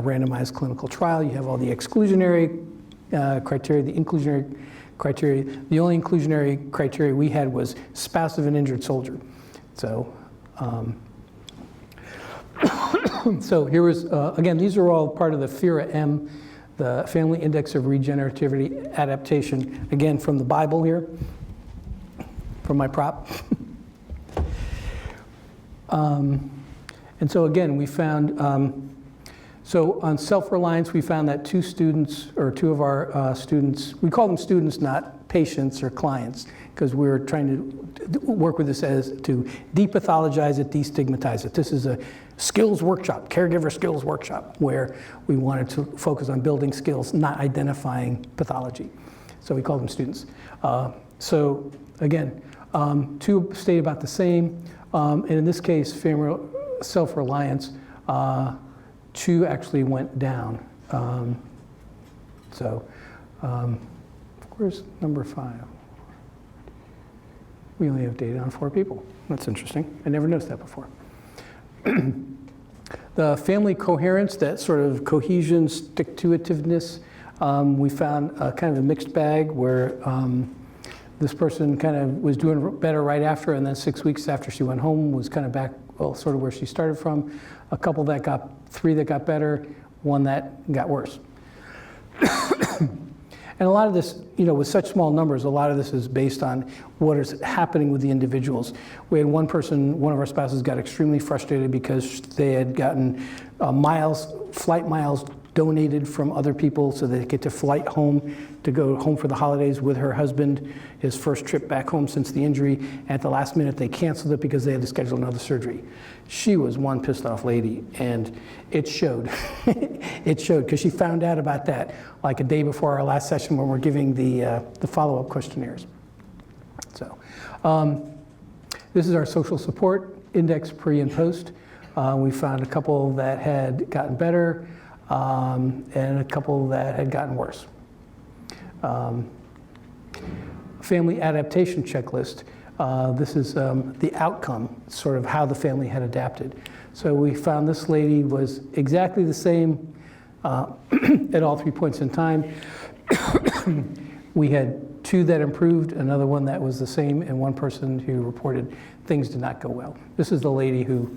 randomized clinical trial, you have all the exclusionary criteria, the inclusionary criteria. The only inclusionary criteria we had was spouse of an injured soldier. So, so here was, again, these are all part of the FIRA-M, the Family Index of Regenerativity Adaptation, again, from the Bible here, from my prop. And so again, we found, so on self-reliance, we found that 2 of our students, we call them students, not patients or clients, because we're trying to work with this as to depathologize it, destigmatize it. This is a skills workshop, caregiver skills workshop, where we wanted to focus on building skills, not identifying pathology. So we call them students. So again, 2 stayed about the same. And in this case, self-reliance, 2 actually went down. Where's number 5? We only have data on 4 people. That's interesting. I never noticed that before. The family coherence, that sort of cohesion, stick-to-itiveness, we found kind of a mixed bag where this person kind of was doing better right after, and then 6 weeks after she went home was kind of back, well, sort of where she started from. A couple that got, 3 that got better, 1 that got worse. And a lot of this, with such small numbers, a lot of this is based on what is happening with the individuals. We had one person, one of our spouses got extremely frustrated because they had gotten flight miles donated from other people so they get to flight home to go home for the holidays with her husband, his first trip back home since the injury. At the last minute, they canceled it because they had to schedule another surgery. She was one pissed off lady, and it showed. It showed, because she found out about that like a day before our last session when we're giving the follow-up questionnaires. So this is our social support index pre and post. We found a couple that had gotten better, and a couple that had gotten worse. Family adaptation checklist. This is the outcome, sort of how the family had adapted. So we found this lady was exactly the same at all 3 points in time. We had 2 that improved, another one that was the same, and 1 person who reported things did not go well. This is the lady who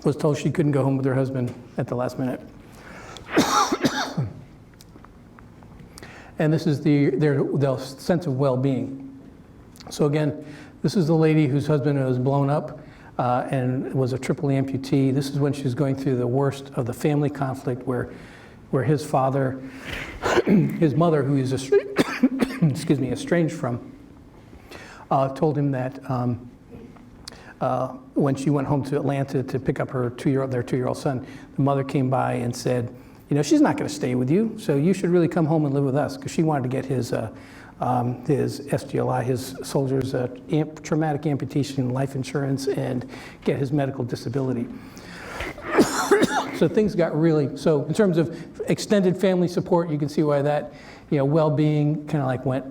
was told she couldn't go home with her husband at the last minute. and this is their sense of well-being. So again, this is the lady whose husband was blown up and was a triple amputee. This is when she was going through the worst of the family conflict where his father, his mother, who he's estranged from, told him that when she went home to Atlanta to pick up their 2-year-old son, the mother came by and said, you know, she's not going to stay with you, so you should really come home and live with us, because she wanted to get his SGLI, his soldier's traumatic amputation life insurance, and get his medical disability. So things got really, so in terms of extended family support, you can see why that, you know, well-being kind of like went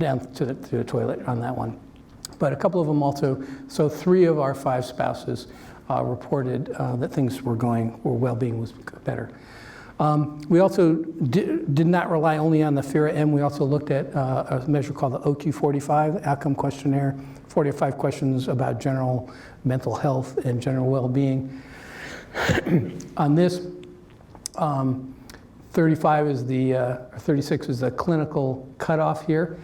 down to the toilet on that one. But a couple of them also, so 3 of our 5 spouses reported that things were well-being was better. We also did not rely only on the FIRA-M. We also looked at a measure called the OQ45 outcome questionnaire, 45 questions about general mental health and general well-being. On this, 35 is the, 36 is the clinical cutoff here.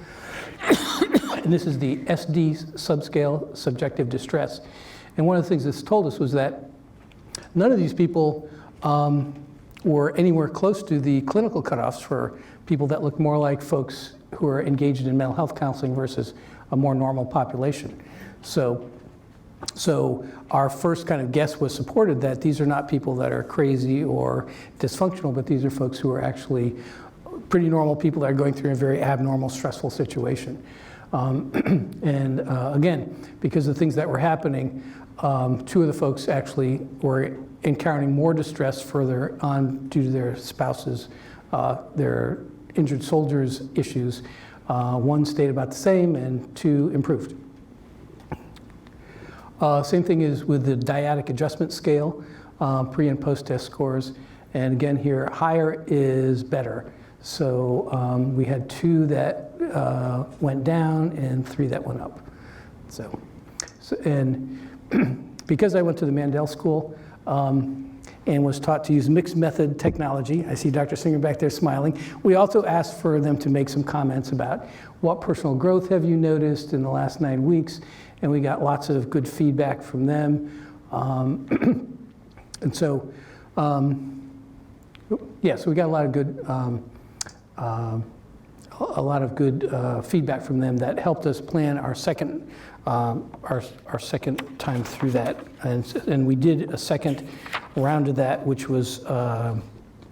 And this is the SD subscale, subjective distress. And one of the things this told us was that none of these people were anywhere close to the clinical cutoffs for people that look more like folks who are engaged in mental health counseling versus a more normal population. So our first kind of guess was supported that these are not people that are crazy or dysfunctional, but these are folks who are actually pretty normal people that are going through a very abnormal, stressful situation. Again, because of the things that were happening, 2 of the folks actually were encountering more distress further on due to their spouses, their injured soldiers' issues. 1 stayed about the same and 2 improved. Same thing is with the dyadic adjustment scale, pre and post test scores. And again here, higher is better. So we had 2 that went down and 3 that went up. And because I went to the Mandel School and was taught to use mixed method technology, I see Dr. Singer back there smiling, we also asked for them to make some comments about what personal growth have you noticed in the last 9 weeks, and we got lots of good feedback from them. And so, yeah, so we got a lot of good feedback from them that helped us plan our second second time through that, and we did a second round of that, which was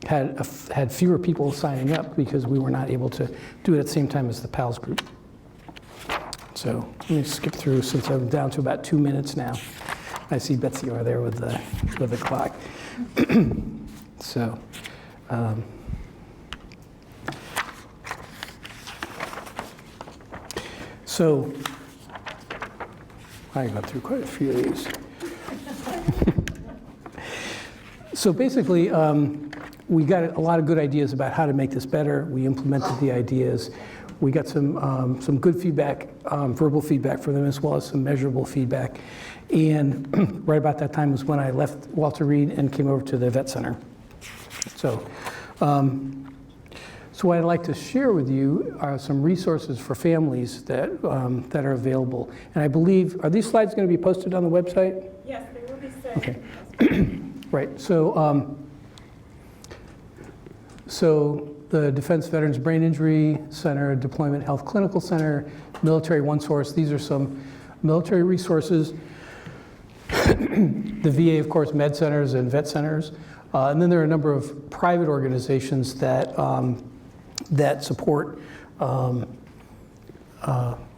had fewer people signing up because we were not able to do it at the same time as the PALS group. So let me skip through since I'm down to about 2 minutes now. I see Betsy over there with the clock. So. So I got through quite a few of these. So basically, we got a lot of good ideas about how to make this better. We implemented the ideas. We got some good feedback, verbal feedback from them, as well as some measurable feedback. And right about that time was when I left Walter Reed and came over to the vet center. So what I'd like to share with you are some resources for families that are available. And I believe, are these slides going to be posted on the website? Yes, they will be saved. Okay. Right. So the Defense Veterans Brain Injury Center, Deployment Health Clinical Center, Military OneSource, these are some military resources. The VA, of course, med centers and vet centers. And then there are a number of private organizations that support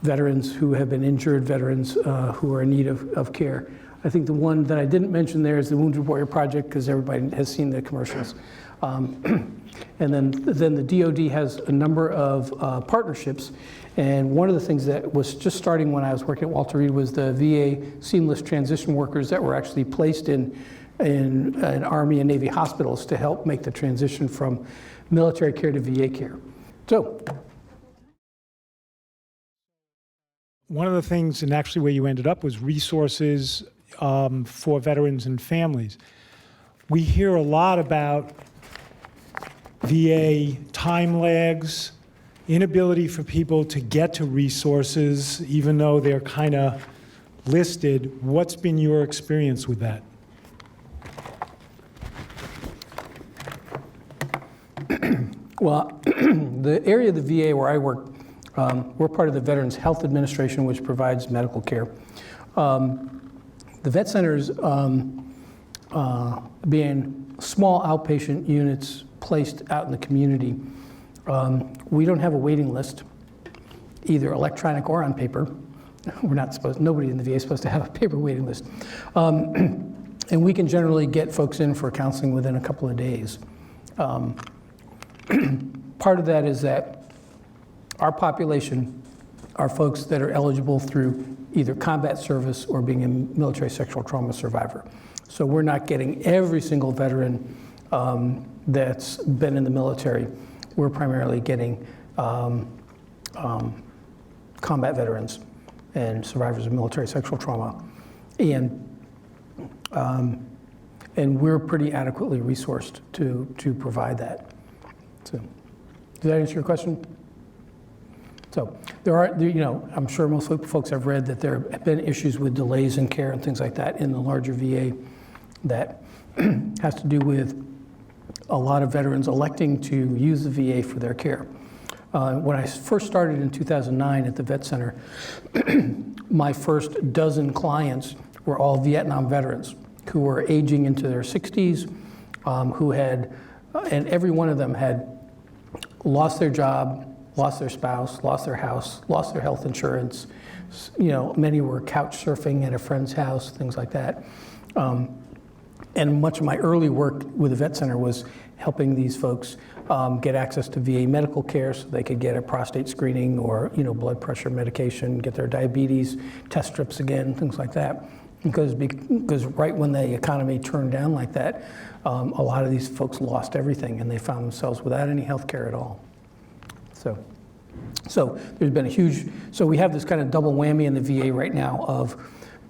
veterans who have been injured, veterans who are in need of care. I think the one that I didn't mention there is the Wounded Warrior Project, because everybody has seen the commercials. And then the DoD has a number of partnerships. And one of the things that was just starting when I was working at Walter Reed was the VA seamless transition workers that were actually placed in Army and Navy hospitals to help make the transition from military care to VA care. So, one of the things, and actually where you ended up, was resources for veterans and families. We hear a lot about VA time lags inability for people to get to resources, even though they're kind of listed. What's been your experience with that? Well, the area of the VA where I work, we're part of the Veterans Health Administration, which provides medical care. The vet centers, being small outpatient units placed out in the community, we don't have a waiting list, either electronic or on paper. We're not supposed, nobody in the VA is supposed to have a paper waiting list. And we can generally get folks in for counseling within a couple of days. Part of that is that our population are folks that are eligible through either combat service or being a military sexual trauma survivor. So we're not getting every single veteran that's been in the military. We're primarily getting combat veterans and survivors of military sexual trauma. And we're pretty adequately resourced to provide that. So, does that answer your question? So there are, you know, I'm sure most folks have read that there have been issues with delays in care and things like that in the larger VA that has to do with a lot of veterans electing to use the VA for their care. When I first started in 2009 at the vet center, my first dozen clients were all Vietnam veterans who were aging into their 60s, who had, and every one of them had lost their job, lost their spouse, lost their house, lost their health insurance. You know, many were couch surfing at a friend's house, things like that. And much of my early work with the vet center was helping these folks get access to VA medical care so they could get a prostate screening or, you know, blood pressure medication, get their diabetes test strips again, things like that. Because right when the economy turned down like that, a lot of these folks lost everything and they found themselves without any health care at all. So there's been a huge, so we have this kind of double whammy in the VA right now of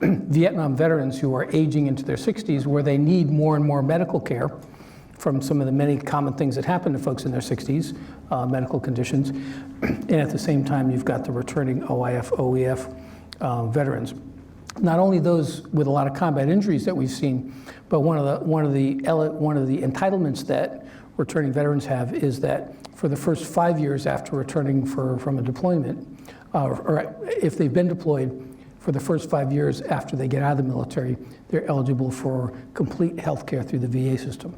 Vietnam veterans who are aging into their 60s where they need more and more medical care from some of the many common things that happen to folks in their 60s, medical conditions. And at the same time, you've got the returning OIF, OEF veterans. Not only those with a lot of combat injuries that we've seen, but one of the entitlements that returning veterans have is that for the first 5 years after returning from a deployment, or if they've been deployed, for the first 5 years after they get out of the military, they're eligible for complete health care through the VA system.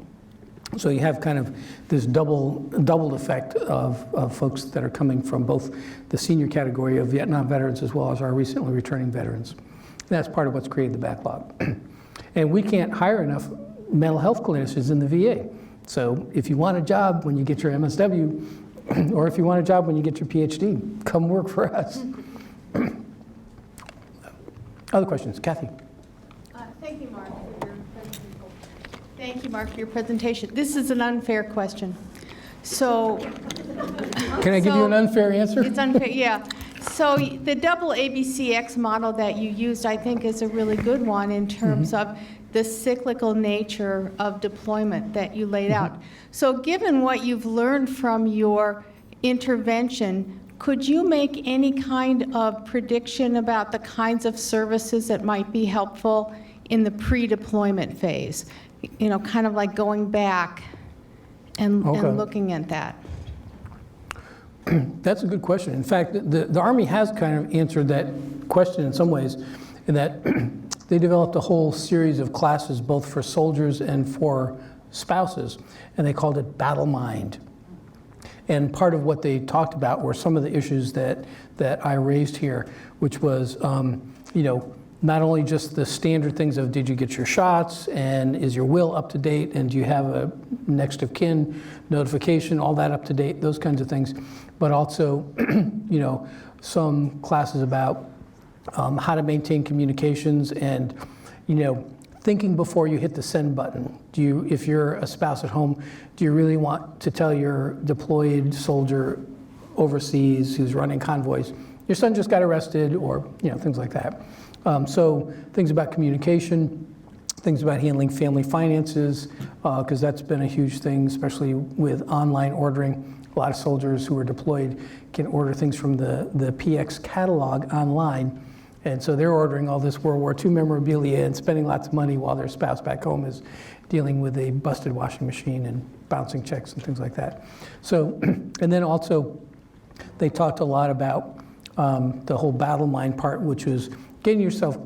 So you have kind of this doubled effect of folks that are coming from both the senior category of Vietnam veterans as well as our recently returning veterans. And that's part of what's created the backlog. And we can't hire enough mental health clinicians in the VA. So if you want a job when you get your MSW, or if you want a job when you get your PhD, come work for us. Other questions? Kathy? Thank you, Mark, for your presentation. Thank you, Mark, for your presentation. This is an unfair question. So, can I give you an unfair answer? It's unfair, yeah. So the double ABCX model that you used, I think, is a really good one in terms of the cyclical nature of deployment that you laid out. So given what you've learned from your intervention, could you make any kind of prediction about the kinds of services that might be helpful in the pre-deployment phase? You know, kind of like going back and looking at that. That's a good question. In fact, the Army has kind of answered that question in some ways, in that they developed a whole series of classes, both for soldiers and for spouses, and they called it Battle Mind. And part of what they talked about were some of the issues that I raised here, which was, you know, not only just the standard things of did you get your shots, and is your will up to date, and do you have a next of kin notification, all that up to date, those kinds of things, but also, you know, some classes about how to maintain communications and, you know, thinking before you hit the send button. Do you, if you're a spouse at home, do you really want to tell your deployed soldier overseas who's running convoys, your son just got arrested, or, you know, things like that. So things about communication, things about handling family finances, because that's been a huge thing, especially with online ordering. A lot of soldiers who are deployed can order things from the PX catalog online. And so they're ordering all this World War II memorabilia and spending lots of money while their spouse back home is dealing with a busted washing machine and bouncing checks and things like that. So, and then also they talked a lot about the whole battle mind part, which was getting yourself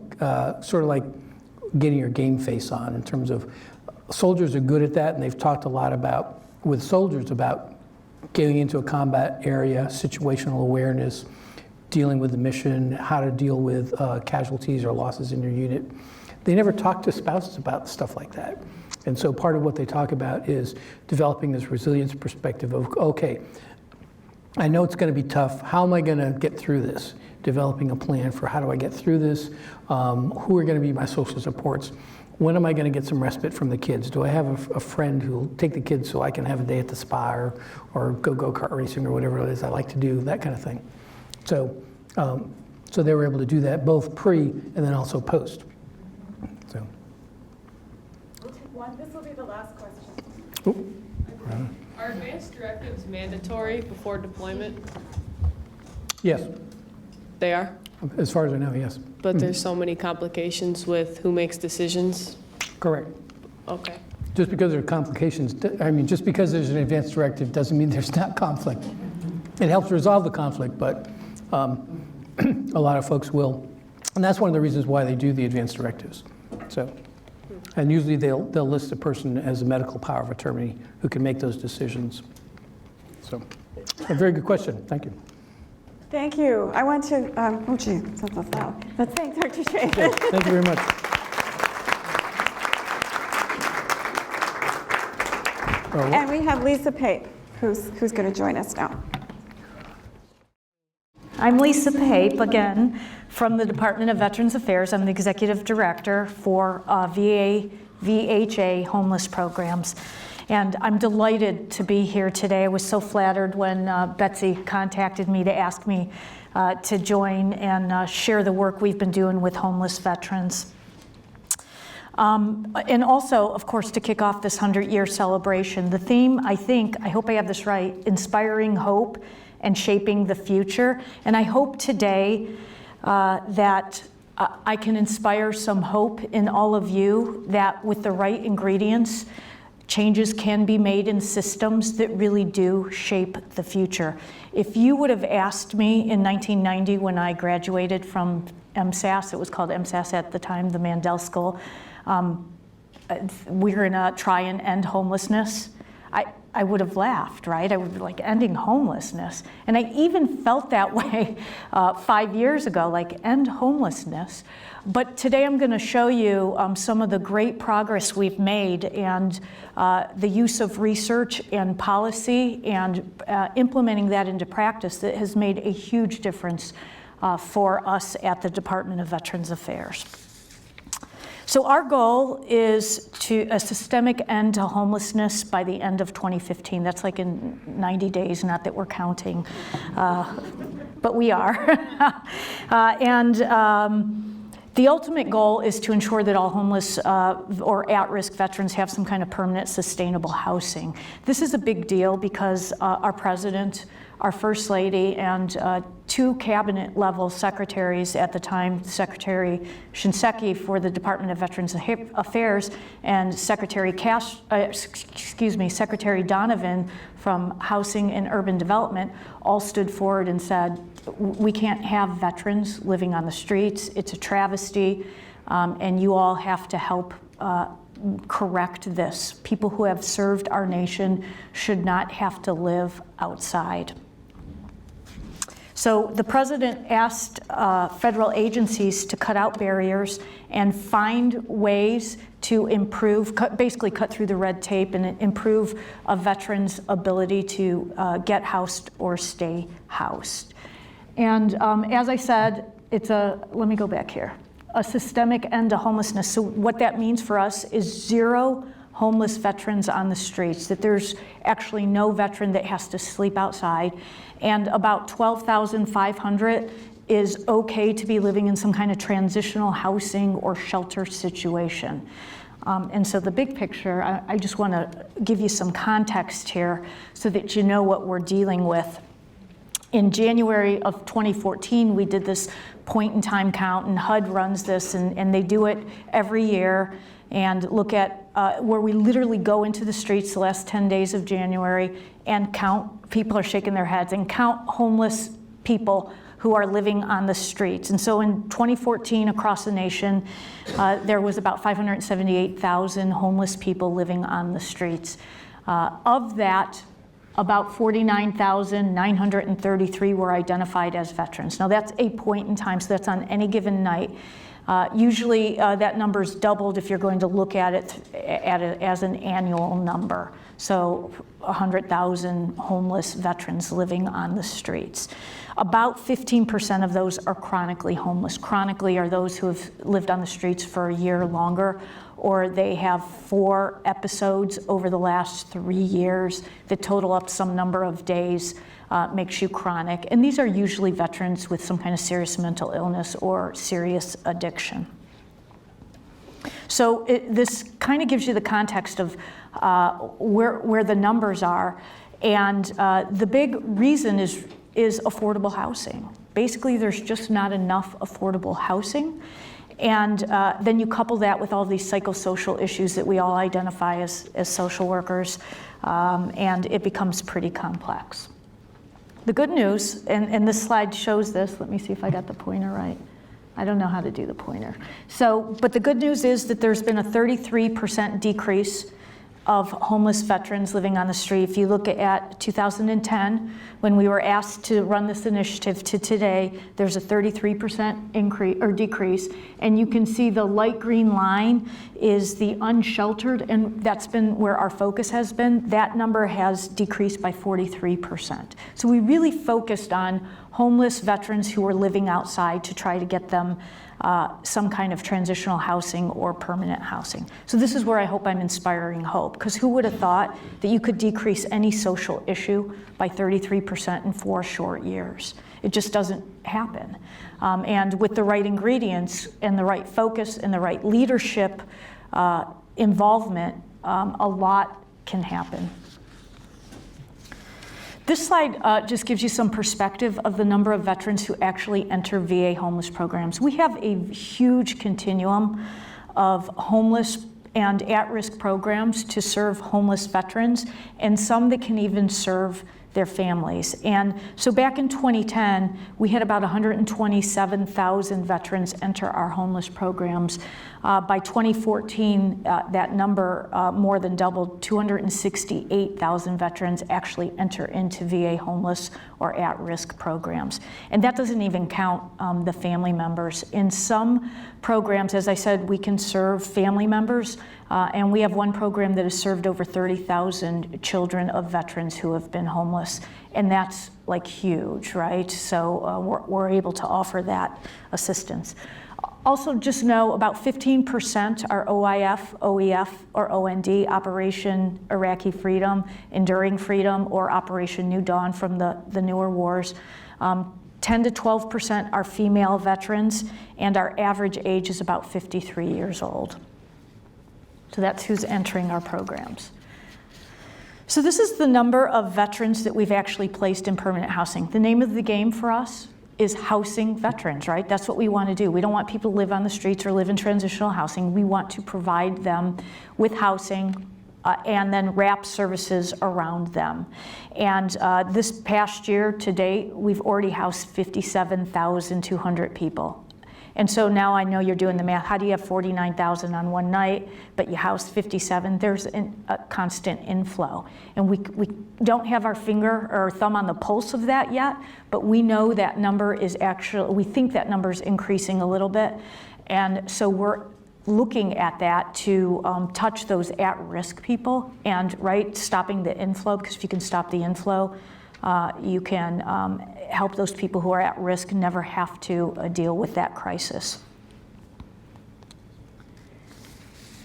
sort of like getting your game face on in terms of soldiers are good at that, and they've talked a lot about, with soldiers, about getting into a combat area, situational awareness, dealing with the mission, how to deal with casualties or losses in your unit. They never talk to spouses about stuff like that. And so part of what they talk about is developing this resilience perspective of, okay, I know it's going to be tough. How am I going to get through this? Developing a plan for how do I get through this? Who are going to be my social supports? When am I going to get some respite from the kids? Do I have a friend who will take the kids so I can have a day at the spa or go-kart racing or whatever it is I like to do, that kind of thing. So, so they were able to do that both pre and then also post. So. We'll take one. This will be the last question. Ooh. Are advanced directives mandatory before deployment? Yes, They are, as far as I know, yes. but there's so many complications with who makes decisions. Correct. Okay. Just because there are complications, I mean, just because there's an advanced directive doesn't mean there's not conflict. It helps resolve the conflict, but a lot of folks will. And that's one of the reasons why they do the advanced directives. So, and usually they'll list a person as a medical power of attorney who can make those decisions. So, a very good question. Thank you. Thank you. I want to, oh gee, that's loud. But thank Dr. Shea. Okay, thank you very much. And we have Lisa Pape, who's going to join us now. I'm Lisa Pape, again, from the Department of Veterans Affairs. I'm the Executive Director for VHA homeless programs. And I'm delighted to be here today. I was so flattered when Betsy contacted me to ask me to join and share the work we've been doing with homeless veterans. And also, of course, to kick off this 100-year celebration. The theme, I hope I have this right, inspiring hope and shaping the future. And I hope today that I can inspire some hope in all of you that with the right ingredients, changes can be made in systems that really do shape the future. If you would have asked me in 1990 when I graduated from MSAS, it was called MSAS at the time, the Mandel School, we're going to try and end homelessness, I would have laughed, right? I would be like, ending homelessness. And I even felt that way 5 years ago, like end homelessness. But today I'm going to show you some of the great progress we've made and the use of research and policy and implementing that into practice that has made a huge difference for us at the Department of Veterans Affairs. So our goal is a systemic end to homelessness by the end of 2015. That's like in 90 days, not that we're counting, but we are. The ultimate goal is to ensure that all homeless or at-risk veterans have some kind of permanent, sustainable housing. This is a big deal because our president, our First Lady, and two cabinet-level secretaries at the time, Secretary Shinseki for the Department of Veterans Affairs and Secretary Donovan from Housing and Urban Development, all stood forward and said, we can't have veterans living on the streets. It's a travesty, and you all have to help correct this. People who have served our nation should not have to live outside. So the president asked federal agencies to cut out barriers and find ways to improve, basically cut through the red tape and improve a veteran's ability to get housed or stay housed. And as I said, let me go back here, a systemic end to homelessness. So what that means for us is zero homeless veterans on the streets, that there's actually no veteran that has to sleep outside, and about 12,500 is okay to be living in some kind of transitional housing or shelter situation. And so the big picture, I just want to give you some context here so that you know what we're dealing with. In January of 2014, we did this point-in-time count, and HUD runs this, and they do it every year, and look at where we literally go into the streets the last 10 days of January and count, people are shaking their heads, and count homeless people who are living on the streets. And so in 2014, across the nation, there was about 578,000 homeless people living on the streets. Of that, about 49,933 were identified as veterans. Now that's a point in time, so that's on any given night. Usually that number's doubled if you're going to look at it as an annual number. So 100,000 homeless veterans living on the streets. About 15% of those are chronically homeless. Chronically are those who have lived on the streets for a year or longer, or they have 4 episodes over the last 3 years that total up some number of days, makes you chronic. And these are usually veterans with some kind of serious mental illness or serious addiction. So this kind of gives you the context of where the numbers are. And the big reason is affordable housing. Basically, there's just not enough affordable housing. And then you couple that with all these psychosocial issues that we all identify as social workers, and it becomes pretty complex. The good news, and this slide shows this, let me see if I got the pointer right. I don't know how to do the pointer. But the good news is that there's been a 33% decrease of homeless veterans living on the street. If you look at 2010, when we were asked to run this initiative, to today, there's a 33% increase or decrease, and you can see the light green line is the unsheltered, and that's been where our focus has been. That number has decreased by 43%. So we really focused on homeless veterans who were living outside to try to get them some kind of transitional housing or permanent housing. So this is where I hope I'm inspiring hope, because who would have thought that you could decrease any social issue by 33% in 4 short years? It just doesn't happen. And with the right ingredients and the right focus and the right leadership involvement, a lot can happen. This slide just gives you some perspective of the number of veterans who actually enter VA homeless programs. We have a huge continuum of homeless and at-risk programs to serve homeless veterans, and some that can even serve their families. And so back in 2010, we had about 127,000 veterans enter our homeless programs. By 2014, that number more than doubled. 268,000 veterans actually enter into VA homeless or at-risk programs. And that doesn't even count the family members. In some programs, as I said, we can serve family members, and we have one program that has served over 30,000 children of veterans who have been homeless. And that's like huge, right? So we're able to offer that assistance. Also, just know about 15% are OIF, OEF, or OND, Operation Iraqi Freedom, Enduring Freedom, or Operation New Dawn from the newer wars. 10 to 12% are female veterans, and our average age is about 53 years old. So that's who's entering our programs. So this is the number of veterans that we've actually placed in permanent housing. The name of the game for us is housing veterans, right? That's what we want to do. We don't want people to live on the streets or live in transitional housing. We want to provide them with housing and then wrap services around them. And this past year to date, we've already housed 57,200 people. And so now I know you're doing the math. How do you have 49,000 on one night, but you house 57? There's a constant inflow. And we don't have our finger or thumb on the pulse of that yet, but we know that number is actually, we think that number is increasing a little bit. And so we're looking at that to touch those at-risk people and, right, stopping the inflow, because if you can stop the inflow, you can help those people who are at risk never have to deal with that crisis.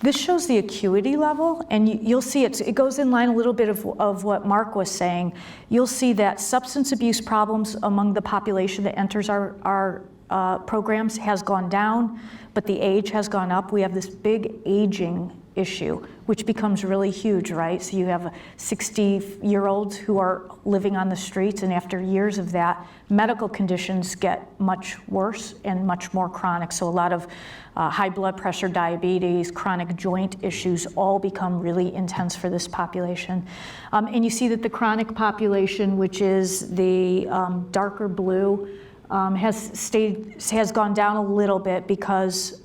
This shows the acuity level, and you'll see it goes in line a little bit of what Mark was saying. You'll see that substance abuse problems among the population that enters our programs has gone down, but the age has gone up. We have this big aging issue, which becomes really huge, right? So you have 60-year-olds who are living on the streets, and after years of that, medical conditions get much worse and much more chronic. So a lot of high blood pressure, diabetes, chronic joint issues all become really intense for this population. And you see that the chronic population, which is the darker blue, has gone down a little bit because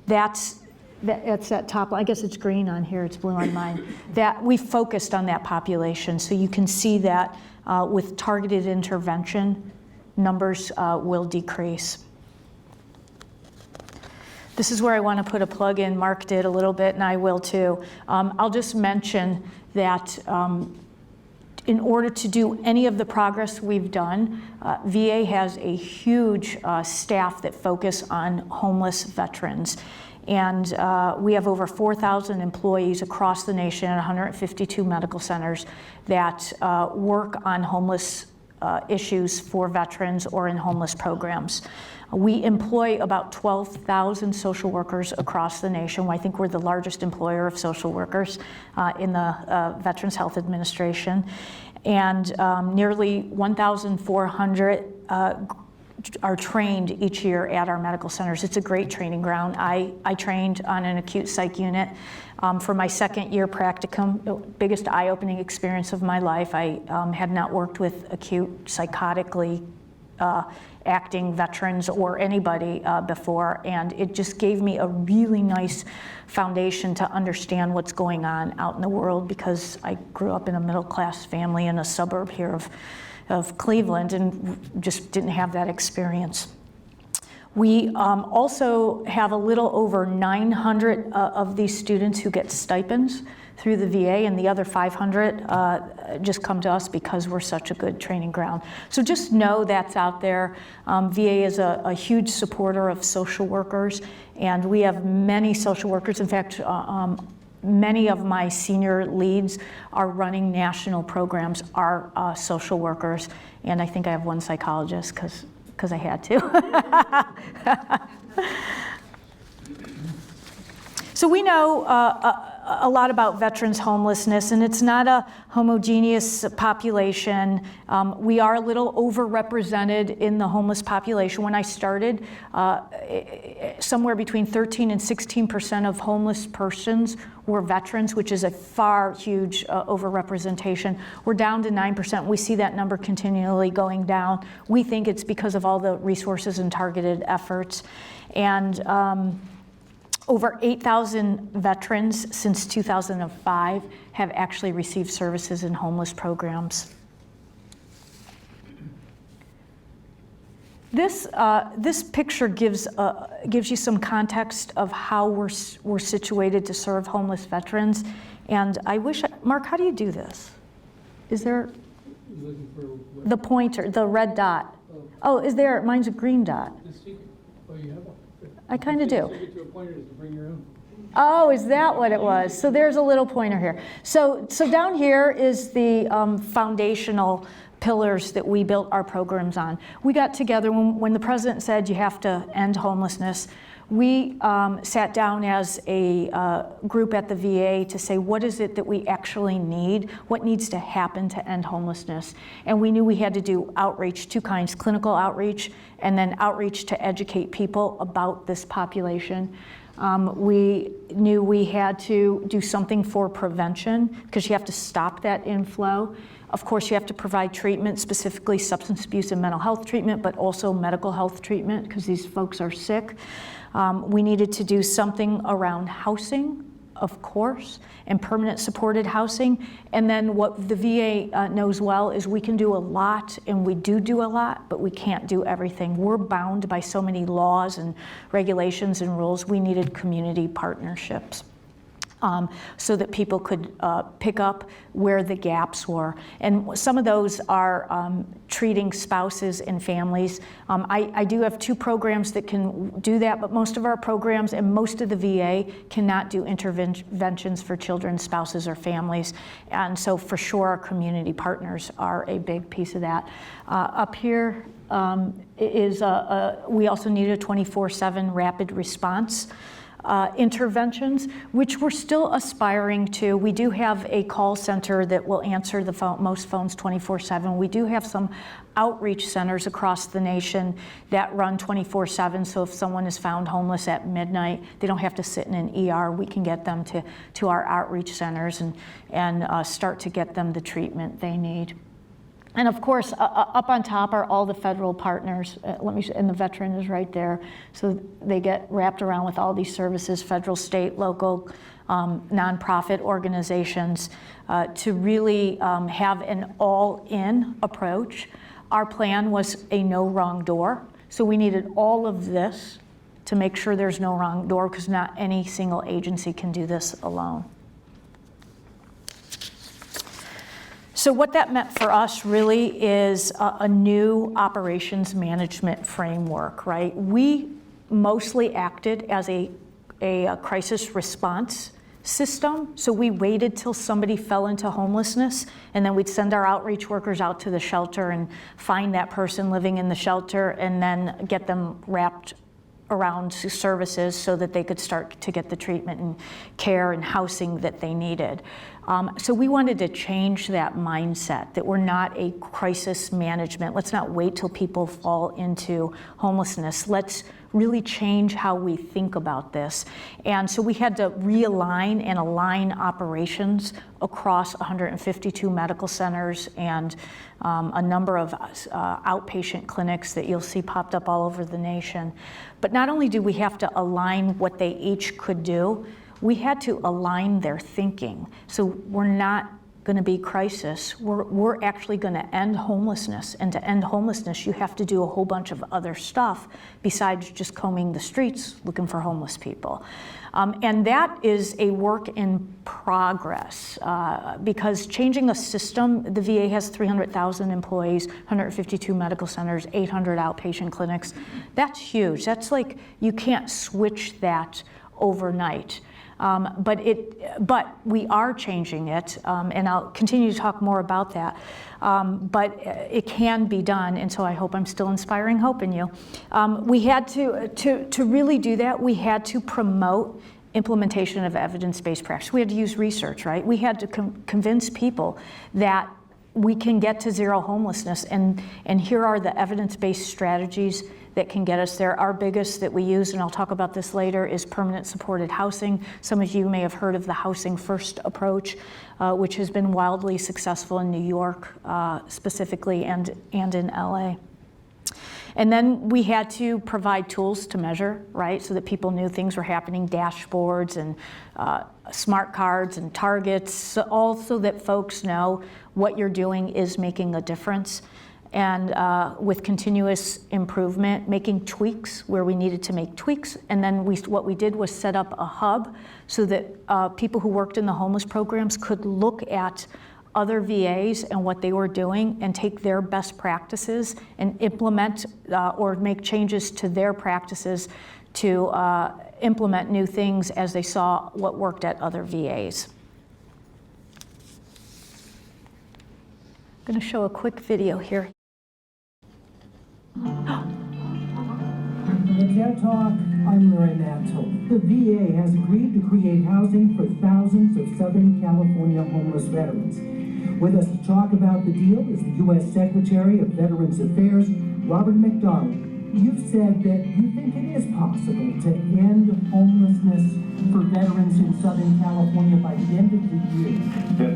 that's that top, I guess it's green on here, it's blue on mine, that we focused on that population. So you can see that with targeted intervention, numbers will decrease. This is where I want to put a plug in. Mark did a little bit, and I will too. I'll just mention that in order to do any of the progress we've done, VA has a huge staff that focus on homeless veterans. And we have over 4,000 employees across the nation at 152 medical centers that work on homeless issues for veterans or in homeless programs. We employ about 12,000 social workers across the nation. I think we're the largest employer of social workers in the Veterans Health Administration. And nearly 1,400 are trained each year at our medical centers. It's a great training ground. I trained on an acute psych unit for my second year practicum, the biggest eye-opening experience of my life. I had not worked with acute psychotically acting veterans or anybody before, and it just gave me a really nice foundation to understand what's going on out in the world, because I grew up in a middle-class family in a suburb here of Cleveland and just didn't have that experience. We also have a little over 900 of these students who get stipends through the VA, and the other 500 just come to us because we're such a good training ground. So just know that's out there. VA is a huge supporter of social workers, and we have many social workers. In fact, many of my senior leads are running national programs, are social workers, and I think I have one psychologist because I had to. So we know a lot about veterans homelessness, and it's not a homogeneous population. We are a little overrepresented in the homeless population. When I started, somewhere between 13 and 16% of homeless persons were veterans, which is a far huge overrepresentation. We're down to 9%. We see that number continually going down. We think it's because of all the resources and targeted efforts. And over 8,000 veterans since 2005 have actually received services in homeless programs. This picture gives you some context of how we're situated to serve homeless veterans. And I wish, Mark, how do you do this? Is there the pointer, the red dot? Oh, is there? Mine's a green dot. Oh, you have one? I kind of do. Take it to a pointer to bring your own. Oh, is that what it was? So there's a little pointer here. So down here is the foundational pillars that we built our programs on. We got together when the president said you have to end homelessness. We sat down as a group at the VA to say, what is it that we actually need? What needs to happen to end homelessness? And we knew we had to do outreach, two kinds, clinical outreach and then outreach to educate people about this population. We knew we had to do something for prevention because you have to stop that inflow. Of course, you have to provide treatment, specifically substance abuse and mental health treatment, but also medical health treatment because these folks are sick. We needed to do something around housing, of course, and permanent supported housing. And then what the VA knows well is we can do a lot, and we do a lot, but we can't do everything. We're bound by so many laws and regulations and rules. We needed community partnerships. So that people could pick up where the gaps were. And some of those are treating spouses and families. I do have two programs that can do that, but most of our programs and most of the VA cannot do interventions for children, spouses, or families. And so for sure, our community partners are a big piece of that. Up here is we also need a 24/7 rapid response interventions, which we're still aspiring to. We do have a call center that will answer the phone, most phones 24/7. We do have some outreach centers across the nation that run 24/7, so if someone is found homeless at midnight, they don't have to sit in an ER. We can get them to our outreach centers and start to get them the treatment they need. And of course, up on top are all the federal partners. And the veteran is right there. So they get wrapped around with all these services, federal, state, local, nonprofit organizations, to really have an all-in approach. Our plan was a no wrong door. So we needed all of this to make sure there's no wrong door, because not any single agency can do this alone. So what that meant for us really is a new operations management framework, right? We mostly acted as a crisis response system. So we waited till somebody fell into homelessness, and then we'd send our outreach workers out to the shelter and find that person living in the shelter and then get them wrapped around services so that they could start to get the treatment and care and housing that they needed. So we wanted to change that mindset, that we're not a crisis management. Let's not wait till people fall into homelessness. Let's really change how we think about this. And so we had to realign and align operations across 152 medical centers and a number of outpatient clinics that you'll see popped up all over the nation. But not only do we have to align what they each could do, we had to align their thinking. So we're not going to be crisis. We're actually going to end homelessness. And to end homelessness, you have to do a whole bunch of other stuff besides just combing the streets looking for homeless people. And that is a work in progress because changing a system, the VA has 300,000 employees, 152 medical centers, 800 outpatient clinics. That's huge. That's like, you can't switch that overnight. But we are changing it, and I'll continue to talk more about that. But it can be done, and so I hope I'm still inspiring hope in you. We had to really do that, we had to promote implementation of evidence-based practice. We had to use research, right? We had to convince people that we can get to zero homelessness, and here are the evidence-based strategies that can get us there. Our biggest that we use, and I'll talk about this later, is permanent supported housing. Some of you may have heard of the Housing First approach, which has been wildly successful in New York specifically and in LA. And then we had to provide tools to measure, right, so that people knew things were happening, dashboards and smart cards and targets, all so that folks know what you're doing is making a difference. And with continuous improvement, making tweaks where we needed to make tweaks. And then what we did was set up a hub so that people who worked in the homeless programs could look at other VAs and what they were doing and take their best practices and implement or make changes to their practices to implement new things as they saw what worked at other VAs. I'm going to show a quick video here. For the TED Talk, I'm Larry Mandel. The VA has agreed to create housing for thousands of Southern California homeless veterans. With us to talk about the deal is the U.S. Secretary of Veterans Affairs, Robert McDonald. You've said that you think it is possible to end homelessness for veterans in Southern California by the end of the year.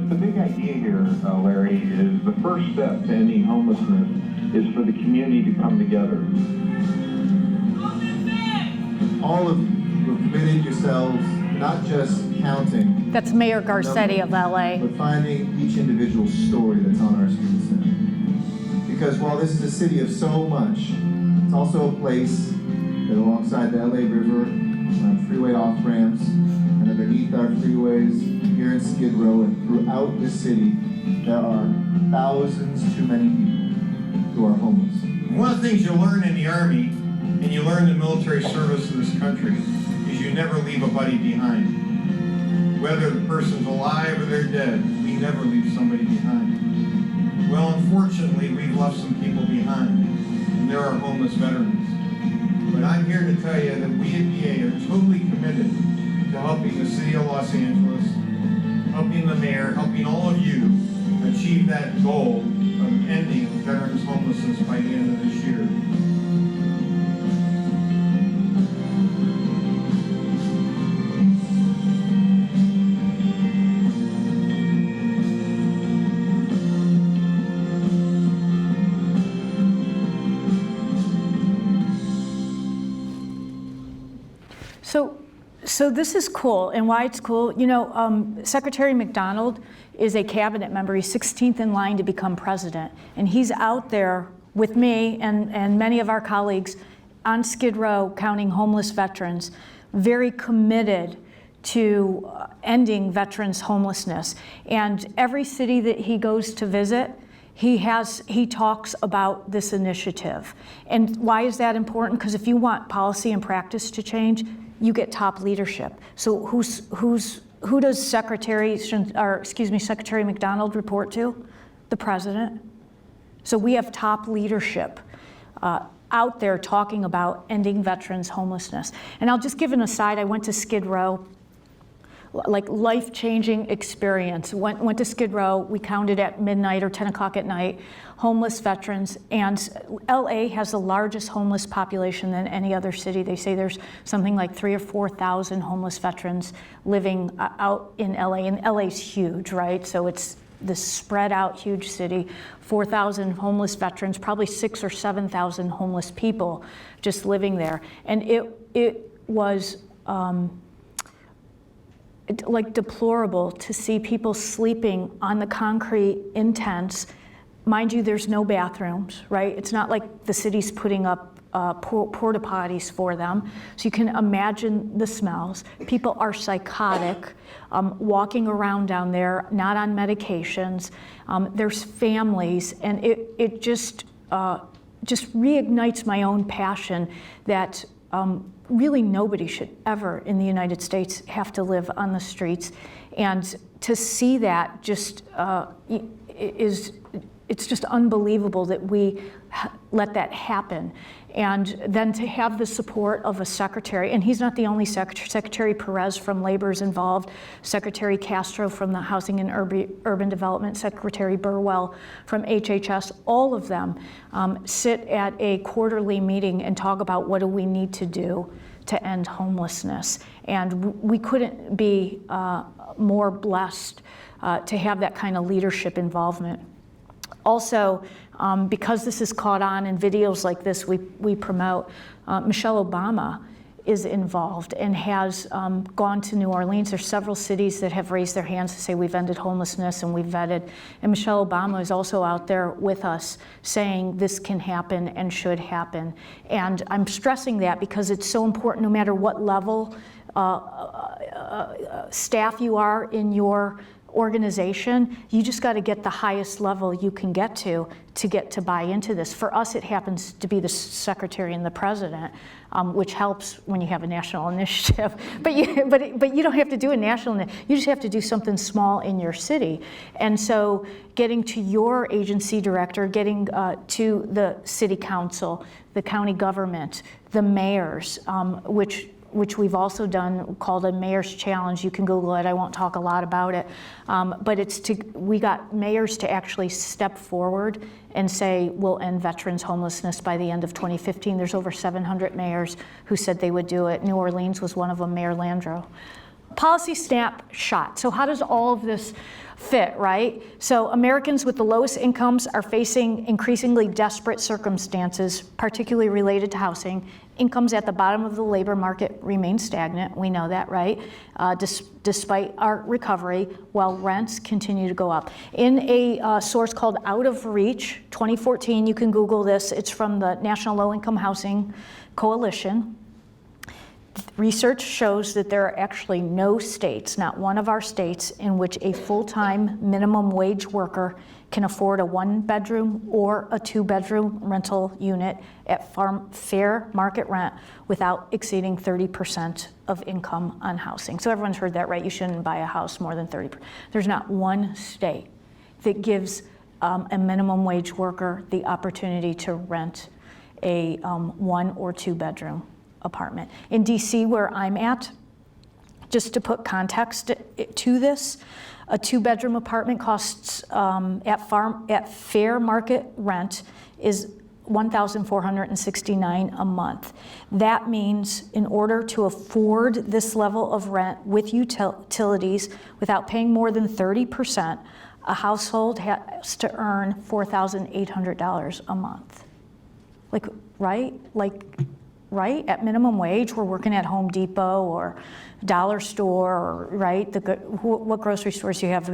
The big idea here, Larry, is the first step to ending homelessness is for the community to come together. All of you who have committed yourselves, not just counting. That's Mayor Garcetti of LA. But finding each individual story that's on our street center. Because while this is a city of so much, it's also a place that alongside the LA River, on freeway off-ramps, and underneath our freeways, here in Skid Row and throughout this city, there are thousands too many people who are homeless. One of the things you learn in the Army, and you learn in military service in this country, is you never leave a buddy behind. Whether the person's alive or they're dead, we never leave somebody behind. Well, unfortunately, we've left some people behind, and there are homeless veterans. But I'm here to tell you that we at VA are totally committed to helping the city of Los Angeles, helping the mayor, helping all of you achieve that goal of ending veterans homelessness by the end of this year. So this is cool, and why it's cool, you know, Secretary McDonald is a cabinet member. He's 16th in line to become president, and he's out there with me and many of our colleagues on Skid Row counting homeless veterans, very committed to ending veterans homelessness. And every city that he goes to visit, he talks about this initiative. And why is that important? Because if you want policy and practice to change, you get top leadership. So who does Secretary McDonald report to? The president. So we have top leadership out there talking about ending veterans homelessness. And I'll just give an aside. I went to Skid Row, like life-changing experience. Went to Skid Row, we counted at midnight or 10 o'clock at night, homeless veterans, and LA has the largest homeless population than any other city. They say there's something like 3,000 or 4,000 homeless veterans living out in LA, and LA's huge, right? So it's this spread out huge city, 4,000 homeless veterans, probably 6,000 or 7,000 homeless people just living there. And it was, like deplorable to see people sleeping on the concrete in tents. Mind you, there's no bathrooms, right? It's not like the city's putting up porta potties for them. So you can imagine the smells. People are psychotic, walking around down there, not on medications. There's families, and it just reignites my own passion that really nobody should ever in the United States have to live on the streets. And to see that just it's just unbelievable that we let that happen. And then to have the support of a secretary, and he's not the only secretary. Secretary Perez from Labor is involved, Secretary Castro from the Housing and Urban Development, Secretary Burwell from HHS, all of them sit at a quarterly meeting and talk about what do we need to do to end homelessness. And we couldn't be more blessed to have that kind of leadership involvement. Also, because this is caught on in videos like this we promote, Michelle Obama is involved and has gone to New Orleans. There's several cities that have raised their hands to say we've ended homelessness and we've vetted. And Michelle Obama is also out there with us saying this can happen and should happen. And I'm stressing that because it's so important no matter what level staff you are in your organization, you just got to get the highest level you can get to buy into this. For us, it happens to be the secretary and the president, which helps when you have a national initiative. But you don't have to do a national, you just have to do something small in your city. And so getting to your agency director, getting to the city council, the county government, the mayors, which we've also done, called a Mayor's Challenge. You can Google it, I won't talk a lot about it. But we got mayors to actually step forward and say, we'll end veterans homelessness by the end of 2015. There's over 700 mayors who said they would do it. New Orleans was one of them, Mayor Landrieu. Policy snapshot. So how does all of this fit, right? So Americans with the lowest incomes are facing increasingly desperate circumstances, particularly related to housing. Incomes at the bottom of the labor market remain stagnant. We know that, right? Despite our recovery, while rents continue to go up. In a source called Out of Reach, 2014, you can Google this. It's from the National Low Income Housing Coalition. Research shows that there are actually no states, not one of our states, in which a full-time minimum wage worker can afford a 1-bedroom or a 2-bedroom rental unit at fair market rent without exceeding 30% of income on housing. So everyone's heard that, right? You shouldn't buy a house more than 30%. There's not one state that gives a minimum wage worker the opportunity to rent a 1 or 2 bedroom apartment. In DC, where I'm at, just to put context to this, a 2-bedroom apartment costs at fair market rent is $1,469 a month. That means in order to afford this level of rent with utilities without paying more than 30%, a household has to earn $4,800 a month. Right? At minimum wage, we're working at Home Depot or Dollar Store, or, right? What grocery stores do you have?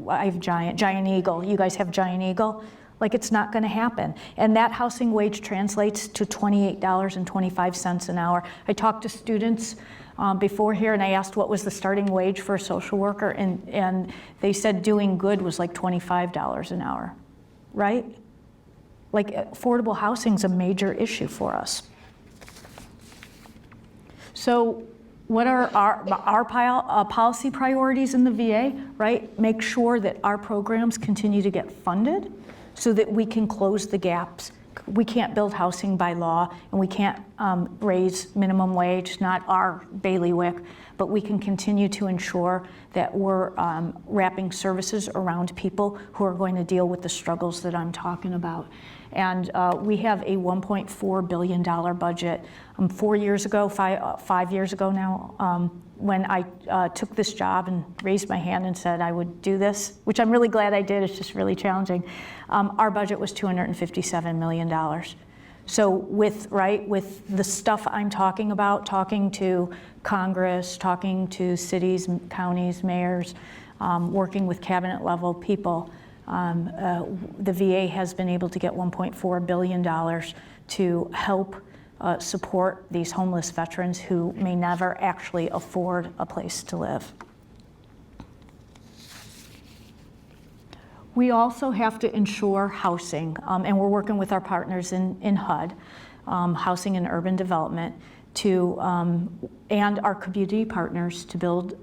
I have Giant Eagle. You guys have Giant Eagle? It's not going to happen. And that housing wage translates to $28.25 an hour. I talked to students before here, and I asked what was the starting wage for a social worker, and they said doing good was like $25 an hour, right? Affordable housing is a major issue for us. So what are our policy priorities in the VA, right? Make sure that our programs continue to get funded so that we can close the gaps. We can't build housing by law, and we can't raise minimum wage, not our bailiwick, but we can continue to ensure that we're wrapping services around people who are going to deal with the struggles that I'm talking about. And we have a $1.4 billion budget. 4 years ago, 5 years ago now, when I took this job and raised my hand and said I would do this, which I'm really glad I did, it's just really challenging, our budget was $257 million. So with the stuff I'm talking about, talking to Congress, talking to cities, counties, mayors, working with cabinet level people, the VA has been able to get $1.4 billion to help support these homeless veterans who may never actually afford a place to live. We also have to ensure housing, and we're working with our partners in HUD, Housing and Urban Development, and our community partners to build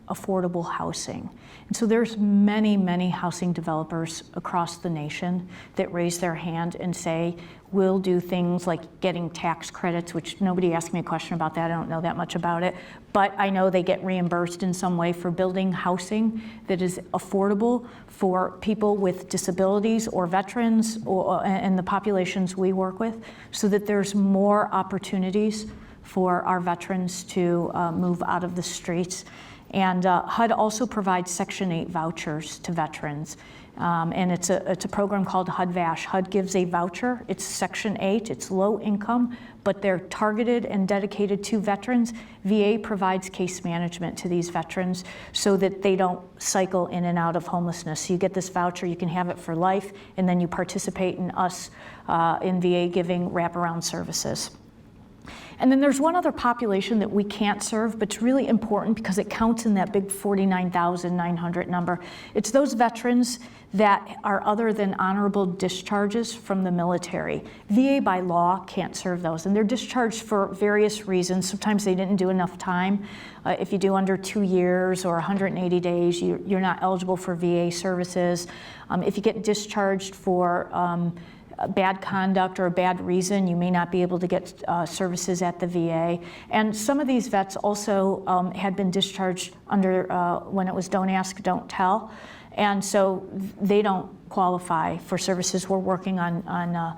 affordable housing. And so there's many, many housing developers across the nation that raise their hand and say, we'll do things like getting tax credits, which nobody asked me a question about that. I don't know that much about it. But I know they get reimbursed in some way for building housing that is affordable for people with disabilities or veterans and the populations we work with, so that there's more opportunities for our veterans to move out of the streets. And HUD also provides Section 8 vouchers to veterans. And it's a program called HUD VASH. HUD gives a voucher. It's Section 8. It's low income, but they're targeted and dedicated to veterans. VA provides case management to these veterans so that they don't cycle in and out of homelessness. So you get this voucher, you can have it for life, and then you participate in us in VA giving wraparound services. And then there's one other population that we can't serve, but it's really important because it counts in that big 49,900 number. It's those veterans that are other than honorable discharges from the military. VA by law can't serve those, and they're discharged for various reasons. Sometimes they didn't do enough time. If you do under 2 years or 180 days, you're not eligible for VA services. If you get discharged for bad conduct or a bad reason, you may not be able to get services at the VA. And some of these vets also had been discharged under when it was Don't Ask, Don't Tell. And so they don't qualify for services. We're working on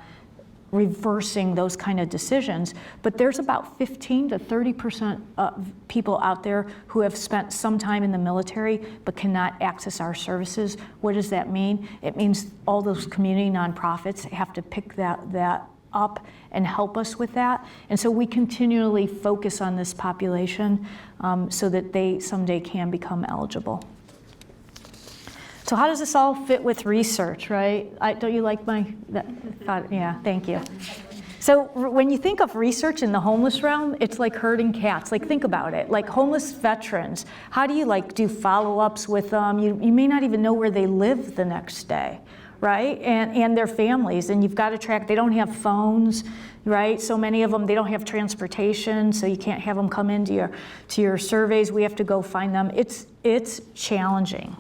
reversing those kind of decisions. But there's about 15 to 30% of people out there who have spent some time in the military but cannot access our services. What does that mean? It means all those community nonprofits have to pick that up and help us with that. And so we continually focus on this population so that they someday can become eligible. So how does this all fit with research, right? Don't you like my thought? Yeah, thank you. So when you think of research in the homeless realm, it's like herding cats. Like, think about it. Like homeless veterans, how do you do follow-ups with them? You may not even know where they live the next day, right? And their families, and you've got to track. They don't have phones, right? So many of them, they don't have transportation, so you can't have them come into your surveys. We have to go find them. It's challenging.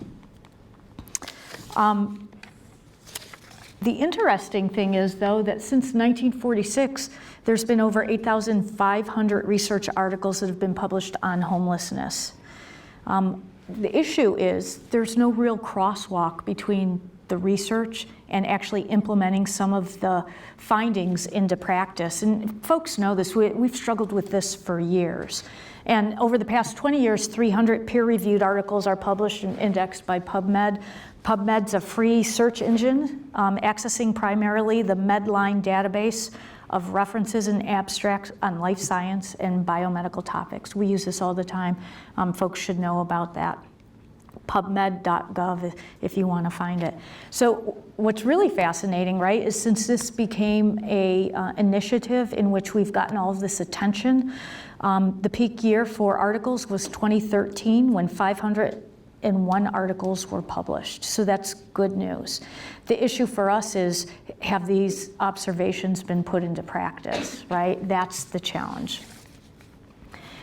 The interesting thing is, though, that since 1946, there's been over 8,500 research articles that have been published on homelessness. The issue is there's no real crosswalk between the research and actually implementing some of the findings into practice. And folks know this, we've struggled with this for years. And over the past 20 years, 300 peer-reviewed articles are published and indexed by PubMed. PubMed's a free search engine, accessing primarily the Medline database of references and abstracts on life science and biomedical topics. We use this all the time. Folks should know about that. PubMed.gov if you want to find it. So what's really fascinating, right, is since this became a initiative in which we've gotten all of this attention, the peak year for articles was 2013 when 501 articles were published. So that's good news. The issue for us is, have these observations been put into practice, right? That's the challenge.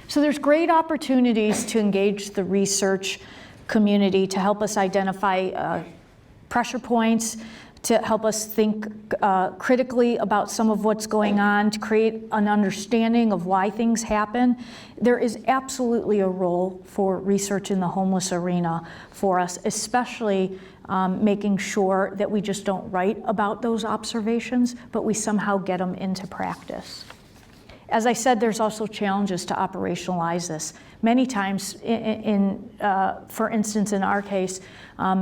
So there's great opportunities to engage the research community to help us identify pressure points, to help us think critically about some of what's going on, to create an understanding of why things happen. There is absolutely a role for research in the homeless arena for us, especially making sure that we just don't write about those observations, but we somehow get them into practice. As I said, there's also challenges to operationalize this. Many times, for instance, in our case,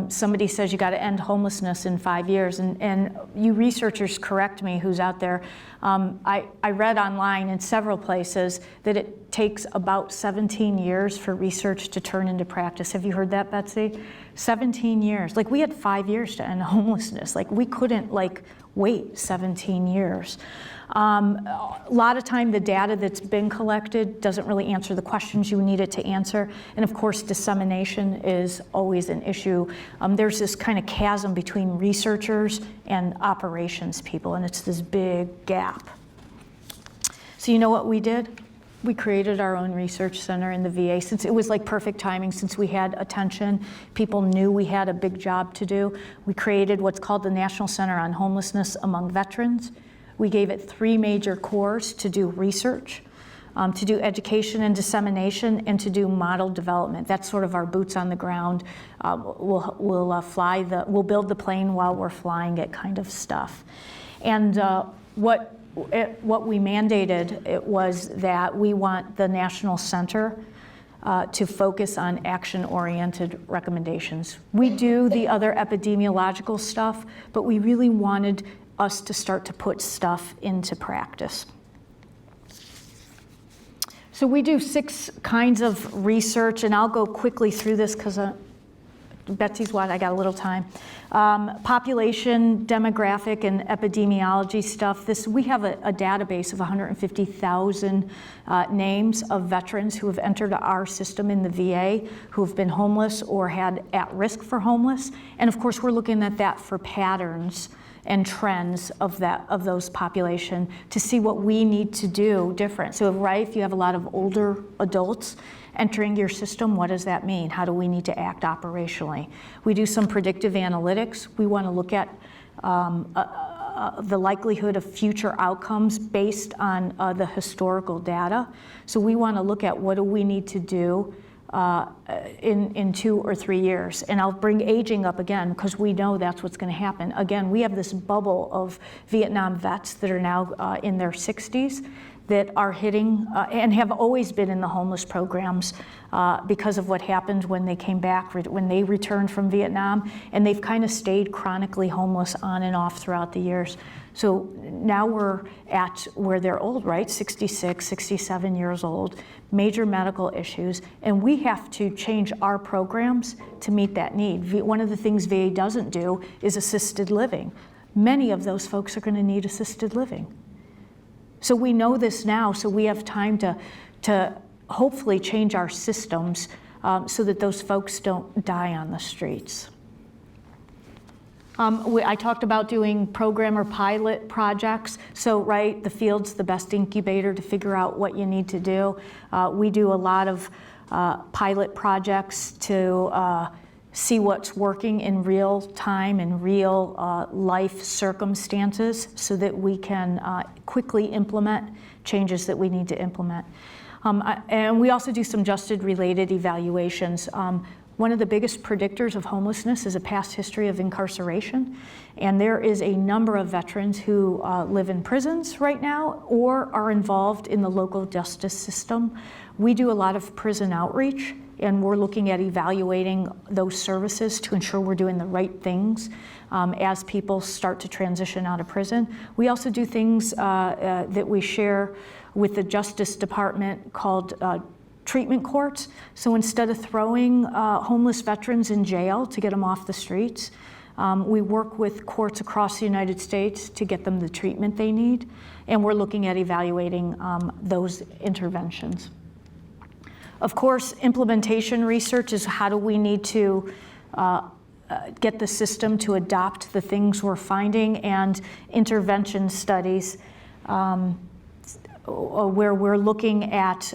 somebody says you got to end homelessness in 5 years, and you researchers correct me who's out there. I read online in several places that it takes about 17 years for research to turn into practice. Have you heard that, Betsy? 17 years. Like, we had 5 years to end homelessness. Like, we couldn't wait 17 years. A lot of time the data that's been collected doesn't really answer the questions you need it to answer. And of course, dissemination is always an issue. There's this kind of chasm between researchers and operations people, and it's this big gap. So you know what we did? We created our own research center in the VA. Since it was like perfect timing, since we had attention, people knew we had a big job to do. We created what's called the National Center on Homelessness Among Veterans. We gave it 3 major cores to do research, to do education and dissemination, and to do model development. That's sort of our boots on the ground. We'll build the plane while we're flying it kind of stuff. And what we mandated it was that we want the National Center to focus on action-oriented recommendations. We do the other epidemiological stuff, but we really wanted us to start to put stuff into practice. So we do 6 kinds of research, and I'll go quickly through this because Betsy's what, I got a little time. Population, demographic, and epidemiology stuff. We have a database of 150,000 names of veterans who have entered our system in the VA, who have been homeless or had at risk for homeless. And of course, we're looking at that for patterns and trends of those population to see what we need to do different. So right, if you have a lot of older adults entering your system, what does that mean? How do we need to act operationally? We do some predictive analytics. We want to look at the likelihood of future outcomes based on the historical data. So we want to look at what do we need to do in 2 or 3 years. And I'll bring aging up again because we know that's what's going to happen. Again, we have this bubble of Vietnam vets that are now in their 60s that are hitting and have always been in the homeless programs because of what happened when they came back, when they returned from Vietnam, and they've kind of stayed chronically homeless on and off throughout the years. So now we're at where they're old, right? 66, 67 years old, major medical issues, and we have to change our programs to meet that need. One of the things VA doesn't do is assisted living. Many of those folks are going to need assisted living. So we know this now, so we have time to hopefully change our systems so that those folks don't die on the streets. I talked about doing program or pilot projects. So, right, the field's the best incubator to figure out what you need to do. We do a lot of pilot projects to see what's working in real time and real life circumstances so that we can quickly implement changes that we need to implement. And we also do some justice-related evaluations. One of the biggest predictors of homelessness is a past history of incarceration. And there is a number of veterans who live in prisons right now or are involved in the local justice system. We do a lot of prison outreach, and we're looking at evaluating those services to ensure we're doing the right things as people start to transition out of prison. We also do things that we share with the Justice Department called treatment courts. So instead of throwing homeless veterans in jail to get them off the streets, we work with courts across the United States to get them the treatment they need. And we're looking at evaluating those interventions. Of course, implementation research is how do we need to get the system to adopt the things we're finding, and intervention studies where we're looking at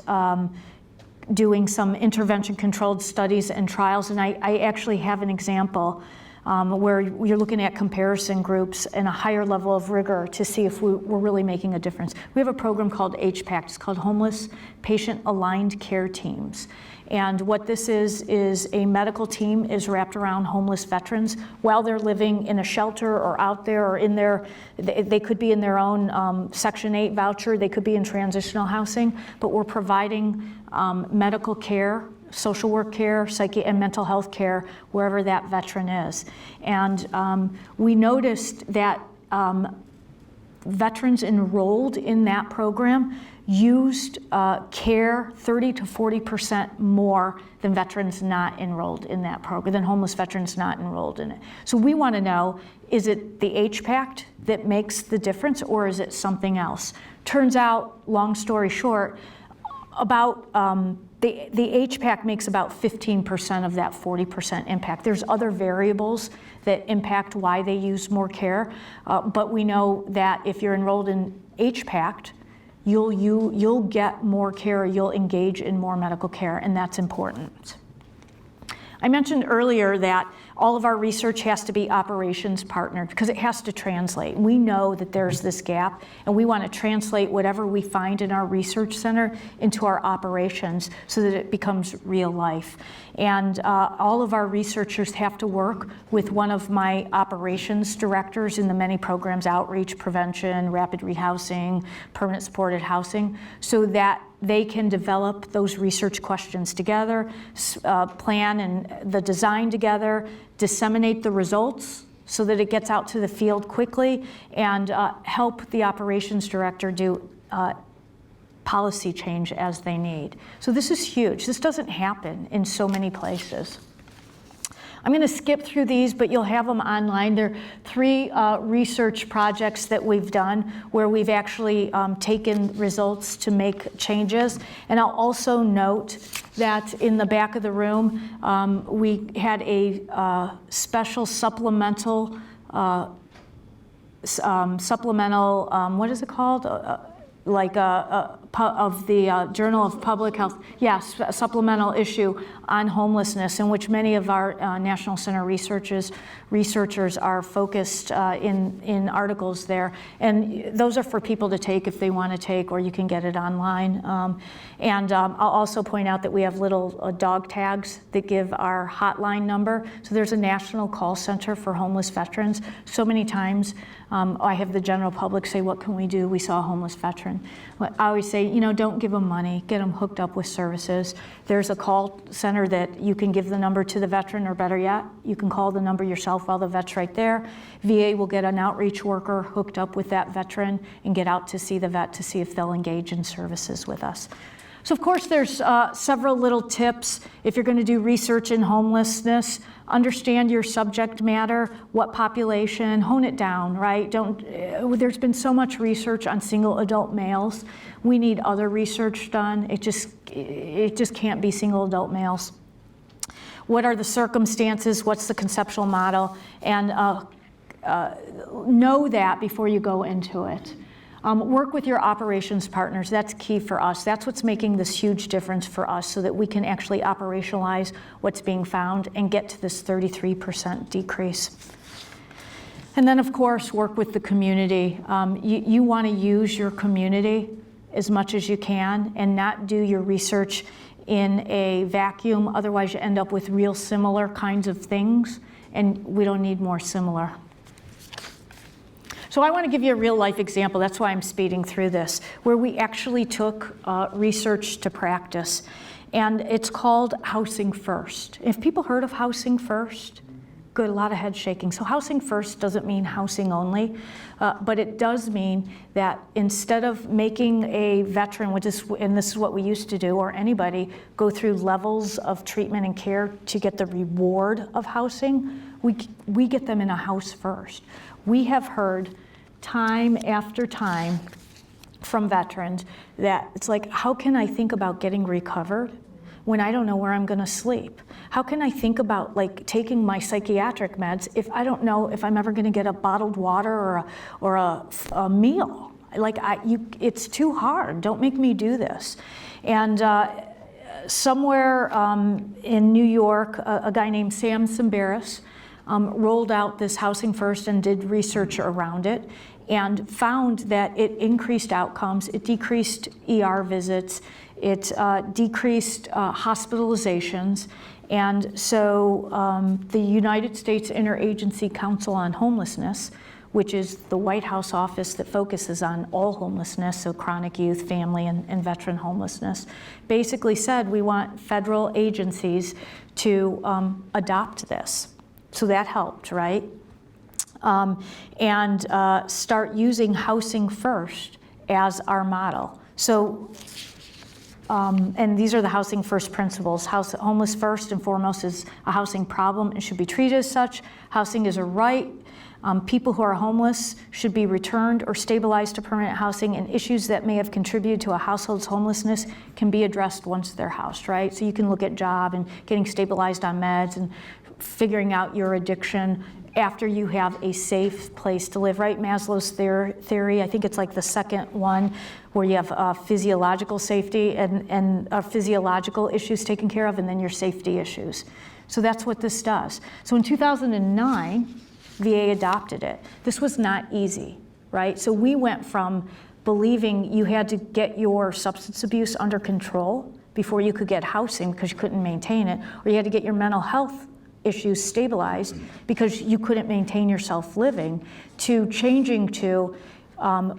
doing some intervention-controlled studies and trials. And I actually have an example where you're looking at comparison groups and a higher level of rigor to see if we're really making a difference. We have a program called HPACT. It's called Homeless Patient Aligned Care Teams. And what this is a medical team is wrapped around homeless veterans while they're living in a shelter or out there or in their, they could be in their own Section 8 voucher, they could be in transitional housing, but we're providing medical care, social work care, psychiatric and mental health care wherever that veteran is. And we noticed that veterans enrolled in that program used care 30 to 40% more than veterans not enrolled in that program, than homeless veterans not enrolled in it. So we want to know, is it the HPACT that makes the difference, or is it something else? Turns out, long story short, about the HPACT makes about 15% of that 40% impact. There's other variables that impact why they use more care, but we know that if you're enrolled in HPACT, you'll get more care, you'll engage in more medical care, and that's important. I mentioned earlier that all of our research has to be operations partnered because it has to translate. We know that there's this gap, and we want to translate whatever we find in our research center into our operations so that it becomes real life. And all of our researchers have to work with one of my operations directors in the many programs, outreach, prevention, rapid rehousing, permanent supported housing, so that they can develop those research questions together, plan and the design together, disseminate the results so that it gets out to the field quickly, and help the operations director do policy change as they need. So this is huge. This doesn't happen in so many places. I'm going to skip through these, but you'll have them online. There are 3 research projects that we've done where we've actually taken results to make changes. And I'll also note that in the back of the room, we had a special supplemental, what is it called? Of the Journal of Public Health, yes, a supplemental issue on homelessness, in which many of our National Center researchers are focused in articles there. And those are for people to take if they want to take, or you can get it online. I'll also point out that we have little dog tags that give our hotline number. So there's a national call center for homeless veterans. So many times I have the general public say, what can we do? We saw a homeless veteran. I always say, don't give them money, get them hooked up with services. There's a call center that you can give the number to the veteran, or better yet, you can call the number yourself while the vet's right there. VA will get an outreach worker hooked up with that veteran and get out to see the vet to see if they'll engage in services with us. So of course there's several little tips. If you're going to do research in homelessness, understand your subject matter, what population, hone it down, right? There's been so much research on single adult males. We need other research done. It just can't be single adult males. What are the circumstances? What's the conceptual model? And know that before you go into it. Work with your operations partners. That's key for us. That's what's making this huge difference for us so that we can actually operationalize what's being found and get to this 33% decrease. And then, of course, work with the community. You want to use your community as much as you can and not do your research in a vacuum. Otherwise, you end up with real similar kinds of things, and we don't need more similar. So I want to give you a real life example. That's why I'm speeding through this, where we actually took research to practice. And it's called Housing First. If people heard of Housing First, good, a lot of head shaking. So Housing First doesn't mean housing only, but it does mean that instead of making a veteran, and this is what we used to do, or anybody, go through levels of treatment and care to get the reward of housing, we get them in a house first. We have heard time after time from veterans that it's like, how can I think about getting recovered when I don't know where I'm going to sleep? How can I think about like taking my psychiatric meds if I don't know if I'm ever going to get a bottled water or a meal? Like it's too hard. Don't make me do this. And somewhere in New York, a guy named Sam Simbaris rolled out this Housing First and did research around it and found that it increased outcomes, it decreased ER visits, it decreased hospitalizations. And so the United States Interagency Council on Homelessness, which is the White House office that focuses on all homelessness, so chronic youth, family, and veteran homelessness, basically said we want federal agencies to adopt this. So that helped, right? And start using Housing First as our model. So, and these are the Housing First principles. Homeless first and foremost is a housing problem and should be treated as such. Housing is a right. People who are homeless should be returned or stabilized to permanent housing, and issues that may have contributed to a household's homelessness can be addressed once they're housed, right? So you can look at job and getting stabilized on meds and figuring out your addiction after you have a safe place to live, right? Maslow's theory, I think it's like the second one, where you have physiological safety and physiological issues taken care of, and then your safety issues. So that's what this does. So in 2009, VA adopted it. This was not easy, right? So we went from believing you had to get your substance abuse under control before you could get housing because you couldn't maintain it, or you had to get your mental health issues stabilized because you couldn't maintain your self-living, to changing to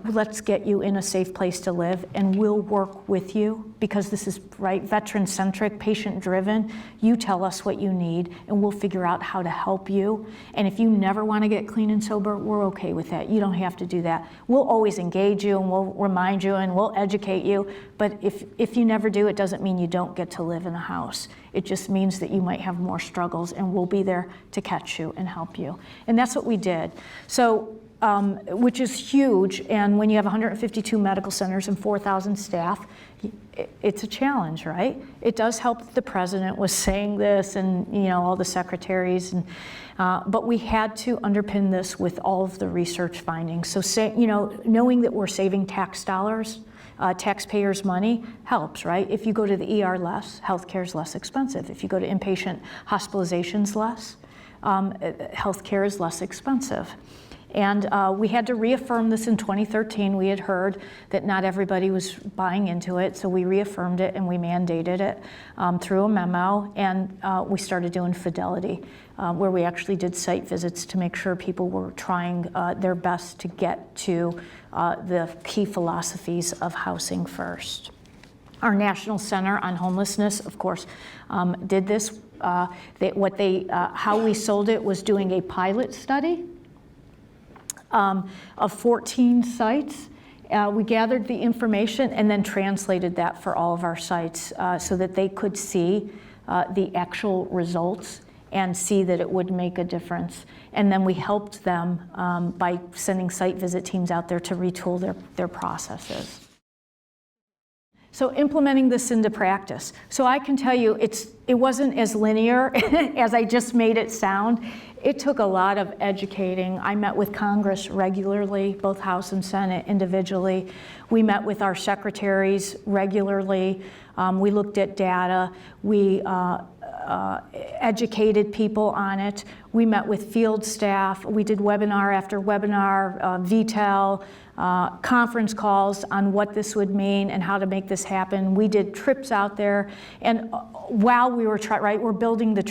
let's get you in a safe place to live and we'll work with you because this is, right, veteran-centric, patient-driven. You tell us what you need and we'll figure out how to help you. And if you never want to get clean and sober, we're okay with that. You don't have to do that. We'll always engage you and we'll remind you and we'll educate you. But if you never do, it doesn't mean you don't get to live in a house. It just means that you might have more struggles and we'll be there to catch you and help you. And that's what we did. So, which is huge, and when you have 152 medical centers and 4,000 staff, it's a challenge, right? It does help that the president was saying this and all the secretaries, and, but we had to underpin this with all of the research findings. So knowing that we're saving tax dollars, taxpayers' money helps, right? If you go to the ER less, healthcare is less expensive. If you go to inpatient hospitalizations less, healthcare is less expensive. And we had to reaffirm this in 2013. We had heard that not everybody was buying into it, so we reaffirmed it and we mandated it through a memo, and we started doing fidelity, where we actually did site visits to make sure people were trying their best to get to the key philosophies of Housing First. Our National Center on Homelessness, of course, did this. How we sold it was doing a pilot study of 14 sites. We gathered the information and then translated that for all of our sites so that they could see the actual results and see that it would make a difference. And then we helped them by sending site visit teams out there to retool their processes. So implementing this into practice. So I can tell you it wasn't as linear as I just made it sound. It took a lot of educating. I met with Congress regularly, both House and Senate individually. We met with our secretaries regularly. We looked at data. We educated people on it. We met with field staff. We did webinar after webinar, VTEL, conference calls on what this would mean and how to make this happen. We did trips out there, and while we were we're building the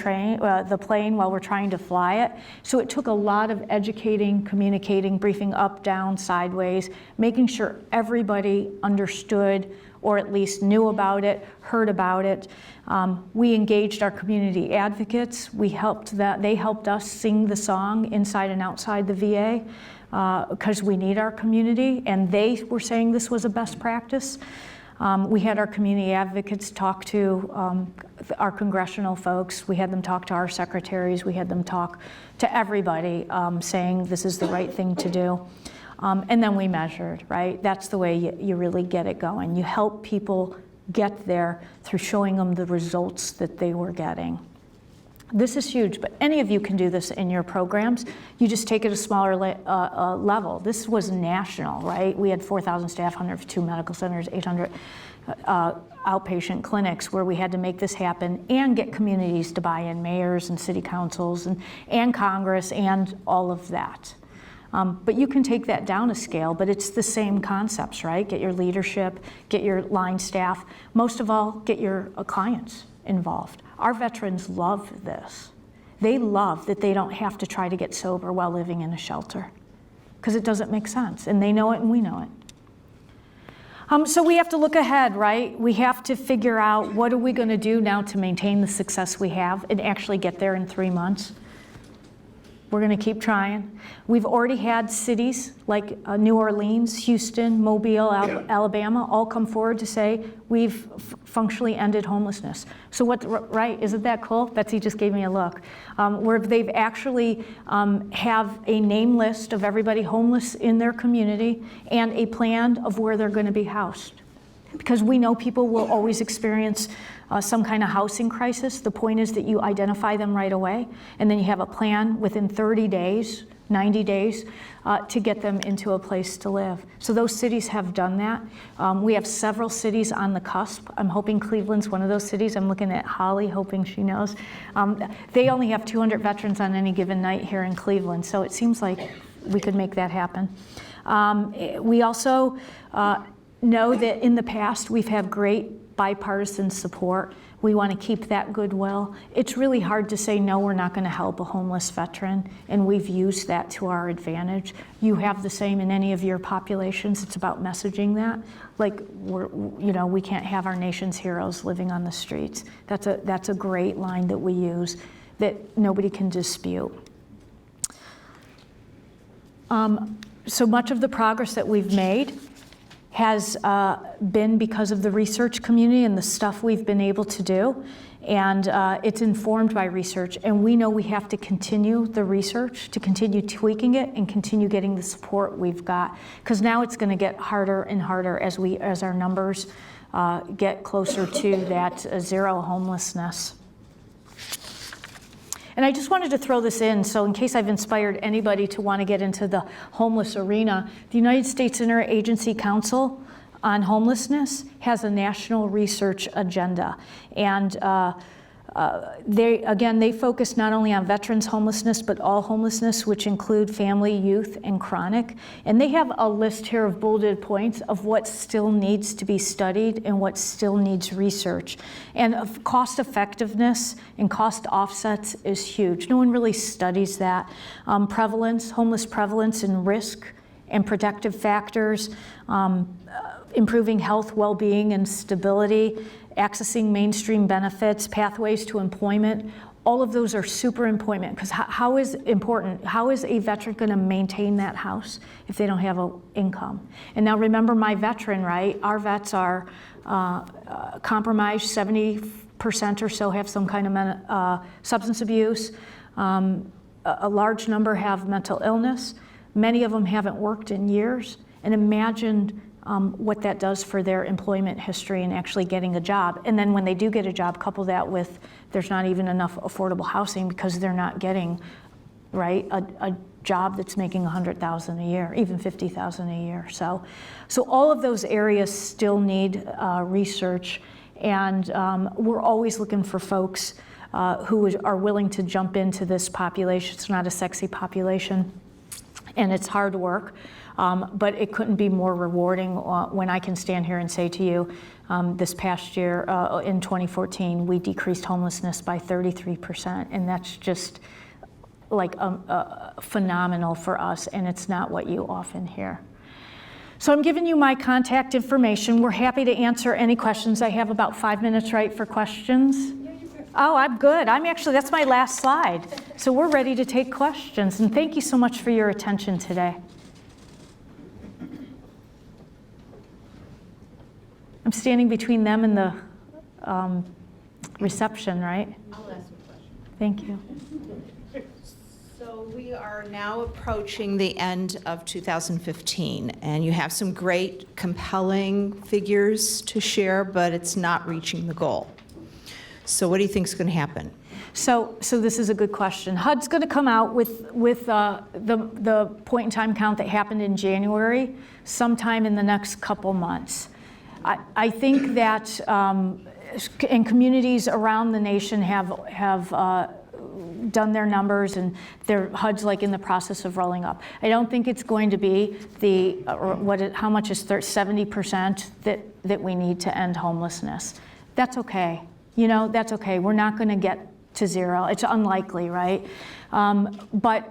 plane while we're trying to fly it. So it took a lot of educating, communicating, briefing up, down, sideways, making sure everybody understood or at least knew about it, heard about it. We engaged our community advocates. They helped us sing the song inside and outside the VA because we need our community, and they were saying this was a best practice. We had our community advocates talk to our congressional folks. We had them talk to our secretaries. We had them talk to everybody saying this is the right thing to do. And then we measured, right? That's the way you really get it going. You help people get there through showing them the results that they were getting. This is huge, but any of you can do this in your programs. You just take it a smaller level. This was national, right? We had 4,000 staff, 102 medical centers, 800 outpatient clinics where we had to make this happen and get communities to buy in, mayors and city councils and Congress and all of that. But you can take that down a scale, but it's the same concepts, right? Get your leadership, get your line staff, most of all, get your clients involved. Our veterans love this. They love that they don't have to try to get sober while living in a shelter because it doesn't make sense, and they know it and we know it. So we have to look ahead, right? We have to figure out what are we going to do now to maintain the success we have and actually get there in 3 months. We're going to keep trying. We've already had cities like New Orleans, Houston, Mobile, Alabama all come forward to say we've functionally ended homelessness. So right, isn't that cool? Betsy just gave me a look. Where they've actually have a name list of everybody homeless in their community and a plan of where they're going to be housed. Because we know people will always experience some kind of housing crisis. The point is that you identify them right away, and then you have a plan within 30 days, 90 days, to get them into a place to live. So those cities have done that. We have several cities on the cusp. I'm hoping Cleveland's one of those cities. I'm looking at Holly, hoping she knows. They only have 200 veterans on any given night here in Cleveland, so it seems like we could make that happen. We also know that in the past we've had great bipartisan support. We want to keep that goodwill. It's really hard to say, no, we're not going to help a homeless veteran, and we've used that to our advantage. You have the same in any of your populations. It's about messaging that. Like, we can't have our nation's heroes living on the streets. That's a great line that we use that nobody can dispute. So much of the progress that we've made has been because of the research community and the stuff we've been able to do. And it's informed by research. And we know we have to continue the research, to continue tweaking it and continue getting the support we've got. Because now it's going to get harder and harder as our numbers get closer to that zero homelessness. And I just wanted to throw this in, so in case I've inspired anybody to want to get into the homeless arena, the United States Interagency Council on Homelessness has a national research agenda. And they focus not only on veterans homelessness, but all homelessness, which include family, youth, and chronic. And they have a list here of bulleted points of what still needs to be studied and what still needs research. And of cost effectiveness and cost offsets is huge. No one really studies that. Homeless prevalence and risk and protective factors, improving health, well-being, and stability, accessing mainstream benefits, pathways to employment, all of those are super important, because how is a veteran going to maintain that house if they don't have an income? And now remember my veteran, right? Our vets are compromised, 70% or so have some kind of substance abuse, a large number have mental illness, many of them haven't worked in years, and imagine what that does for their employment history and actually getting a job. And then when they do get a job, couple that with there's not even enough affordable housing because they're not getting, right, a job that's making $100,000 a year, even $50,000 a year. So all of those areas still need research, and we're always looking for folks who are willing to jump into this population. It's not a sexy population, and it's hard work, but it couldn't be more rewarding when I can stand here and say to you, this past year, in 2014, we decreased homelessness by 33%, and that's just like phenomenal for us, and it's not what you often hear. So I'm giving you my contact information. We're happy to answer any questions. I have about 5 minutes, right, for questions? Oh, I'm good. That's my last slide. So we're ready to take questions, and thank you so much for your attention today. I'm standing between them and the reception, right? I'll ask a question. Thank you. So we are now approaching the end of 2015, and you have some great, compelling figures to share, but it's not reaching the goal. So what do you think is going to happen? So this is a good question. HUD's going to come out with the point in time count that happened in January sometime in the next couple months. I think that in communities around the nation have done their numbers, and HUD's like in the process of rolling up. I don't think it's going to be how much is 70% that we need to end homelessness. That's okay. That's okay. We're not going to get to zero. It's unlikely, right? But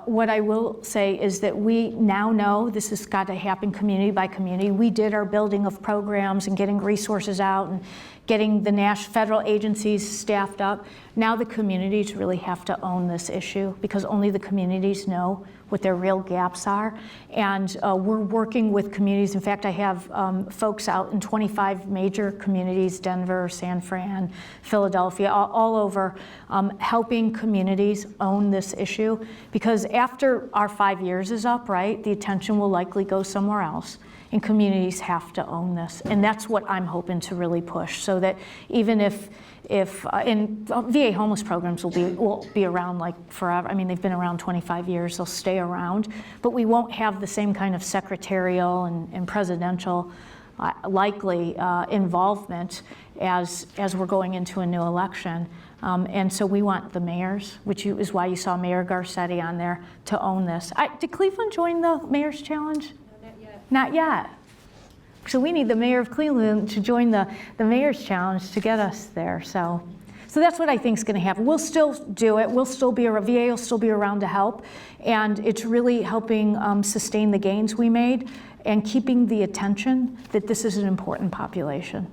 what I will say is that we now know this has got to happen community by community. We did our building of programs and getting resources out and getting the federal agencies staffed up. Now the communities really have to own this issue, because only the communities know what their real gaps are. And we're working with communities. In fact, I have folks out in 25 major communities, Denver, San Fran, Philadelphia, all over, helping communities own this issue. Because after our 5 years is up, right, the attention will likely go somewhere else. And communities have to own this. And that's what I'm hoping to really push, so that even if VA homeless programs will be around like forever. I mean, they've been around 25 years, they'll stay around, but we won't have the same kind of secretarial and presidential likely involvement as we're going into a new election. And so we want the mayors, which is why you saw Mayor Garcetti on there, to own this. Did Cleveland join the Mayor's Challenge? Not yet. So we need the mayor of Cleveland to join the Mayor's Challenge to get us there. So that's what I think is going to happen. We'll still do it. VA will still be around to help. And it's really helping sustain the gains we made and keeping the attention that this is an important population.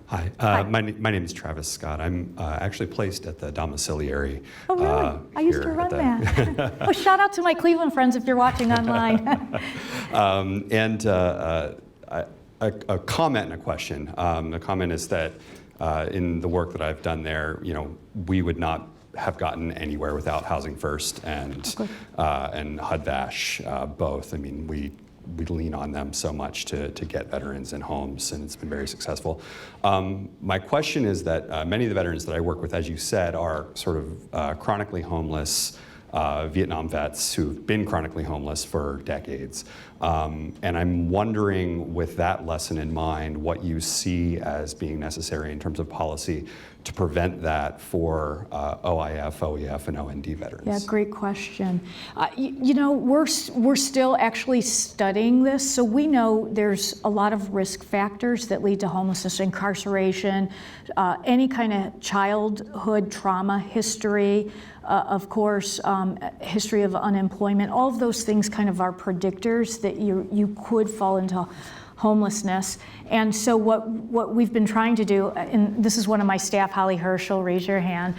Hi, Hi. My name is Travis Scott. I'm actually placed at the domiciliary. Oh, really? I used to run that. Oh, shout out to my Cleveland friends if you're watching online. A comment and a question. The comment is that in the work that I've done there, we would not have gotten anywhere without Housing First and HUD-VASH both. I mean, we lean on them so much to get veterans in homes, and it's been very successful. My question is that many of the veterans that I work with, as you said, are sort of chronically homeless Vietnam vets who've been chronically homeless for decades. And I'm wondering, with that lesson in mind, what you see as being necessary in terms of policy to prevent that for OIF, OEF, and OND veterans? Yeah, great question. We're still actually studying this, so we know there's a lot of risk factors that lead to homelessness: incarceration, any kind of childhood trauma history, of course, history of unemployment. All of those things kind of are predictors that you could fall into homelessness. And so what we've been trying to do, and this is one of my staff, Holly Herschel, raise your hand,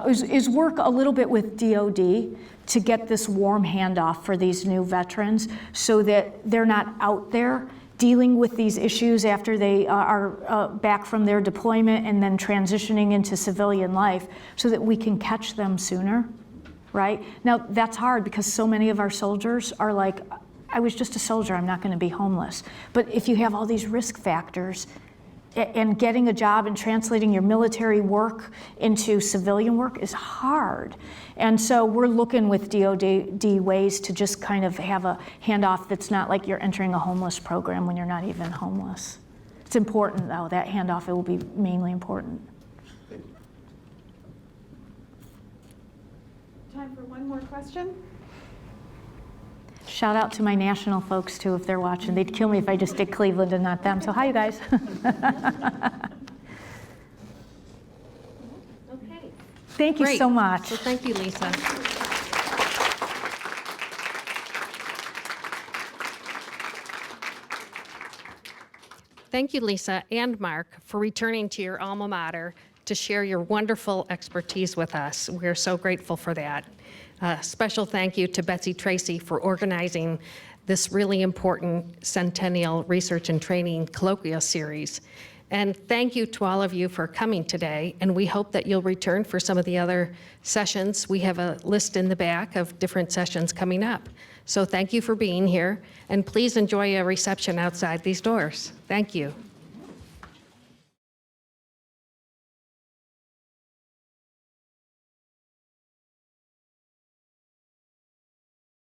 is work a little bit with DOD to get this warm handoff for these new veterans so that they're not out there dealing with these issues after they are back from their deployment and then transitioning into civilian life so that we can catch them sooner, right? Now, that's hard because so many of our soldiers are like, I was just a soldier, I'm not going to be homeless. But if you have all these risk factors, and getting a job and translating your military work into civilian work is hard. And so we're looking with DoD ways to just kind of have a handoff that's not like you're entering a homeless program when you're not even homeless. It's important though, that handoff, it will be mainly important. Time for one more question. Shout out to my national folks too if they're watching. They'd kill me if I just did Cleveland and not them. So hi, you guys. Okay. Thank you Great. so much. So thank you, Lisa. Thank you, Lisa and Mark, for returning to your alma mater to share your wonderful expertise with us. We're so grateful for that. Special thank you to Betsy Tracy for organizing this really important Centennial Research and Training Colloquia series. And thank you to all of you for coming today, and we hope that you'll return for some of the other sessions. We have a list in the back of different sessions coming up. So thank you for being here, and please enjoy a reception outside these doors. Thank you.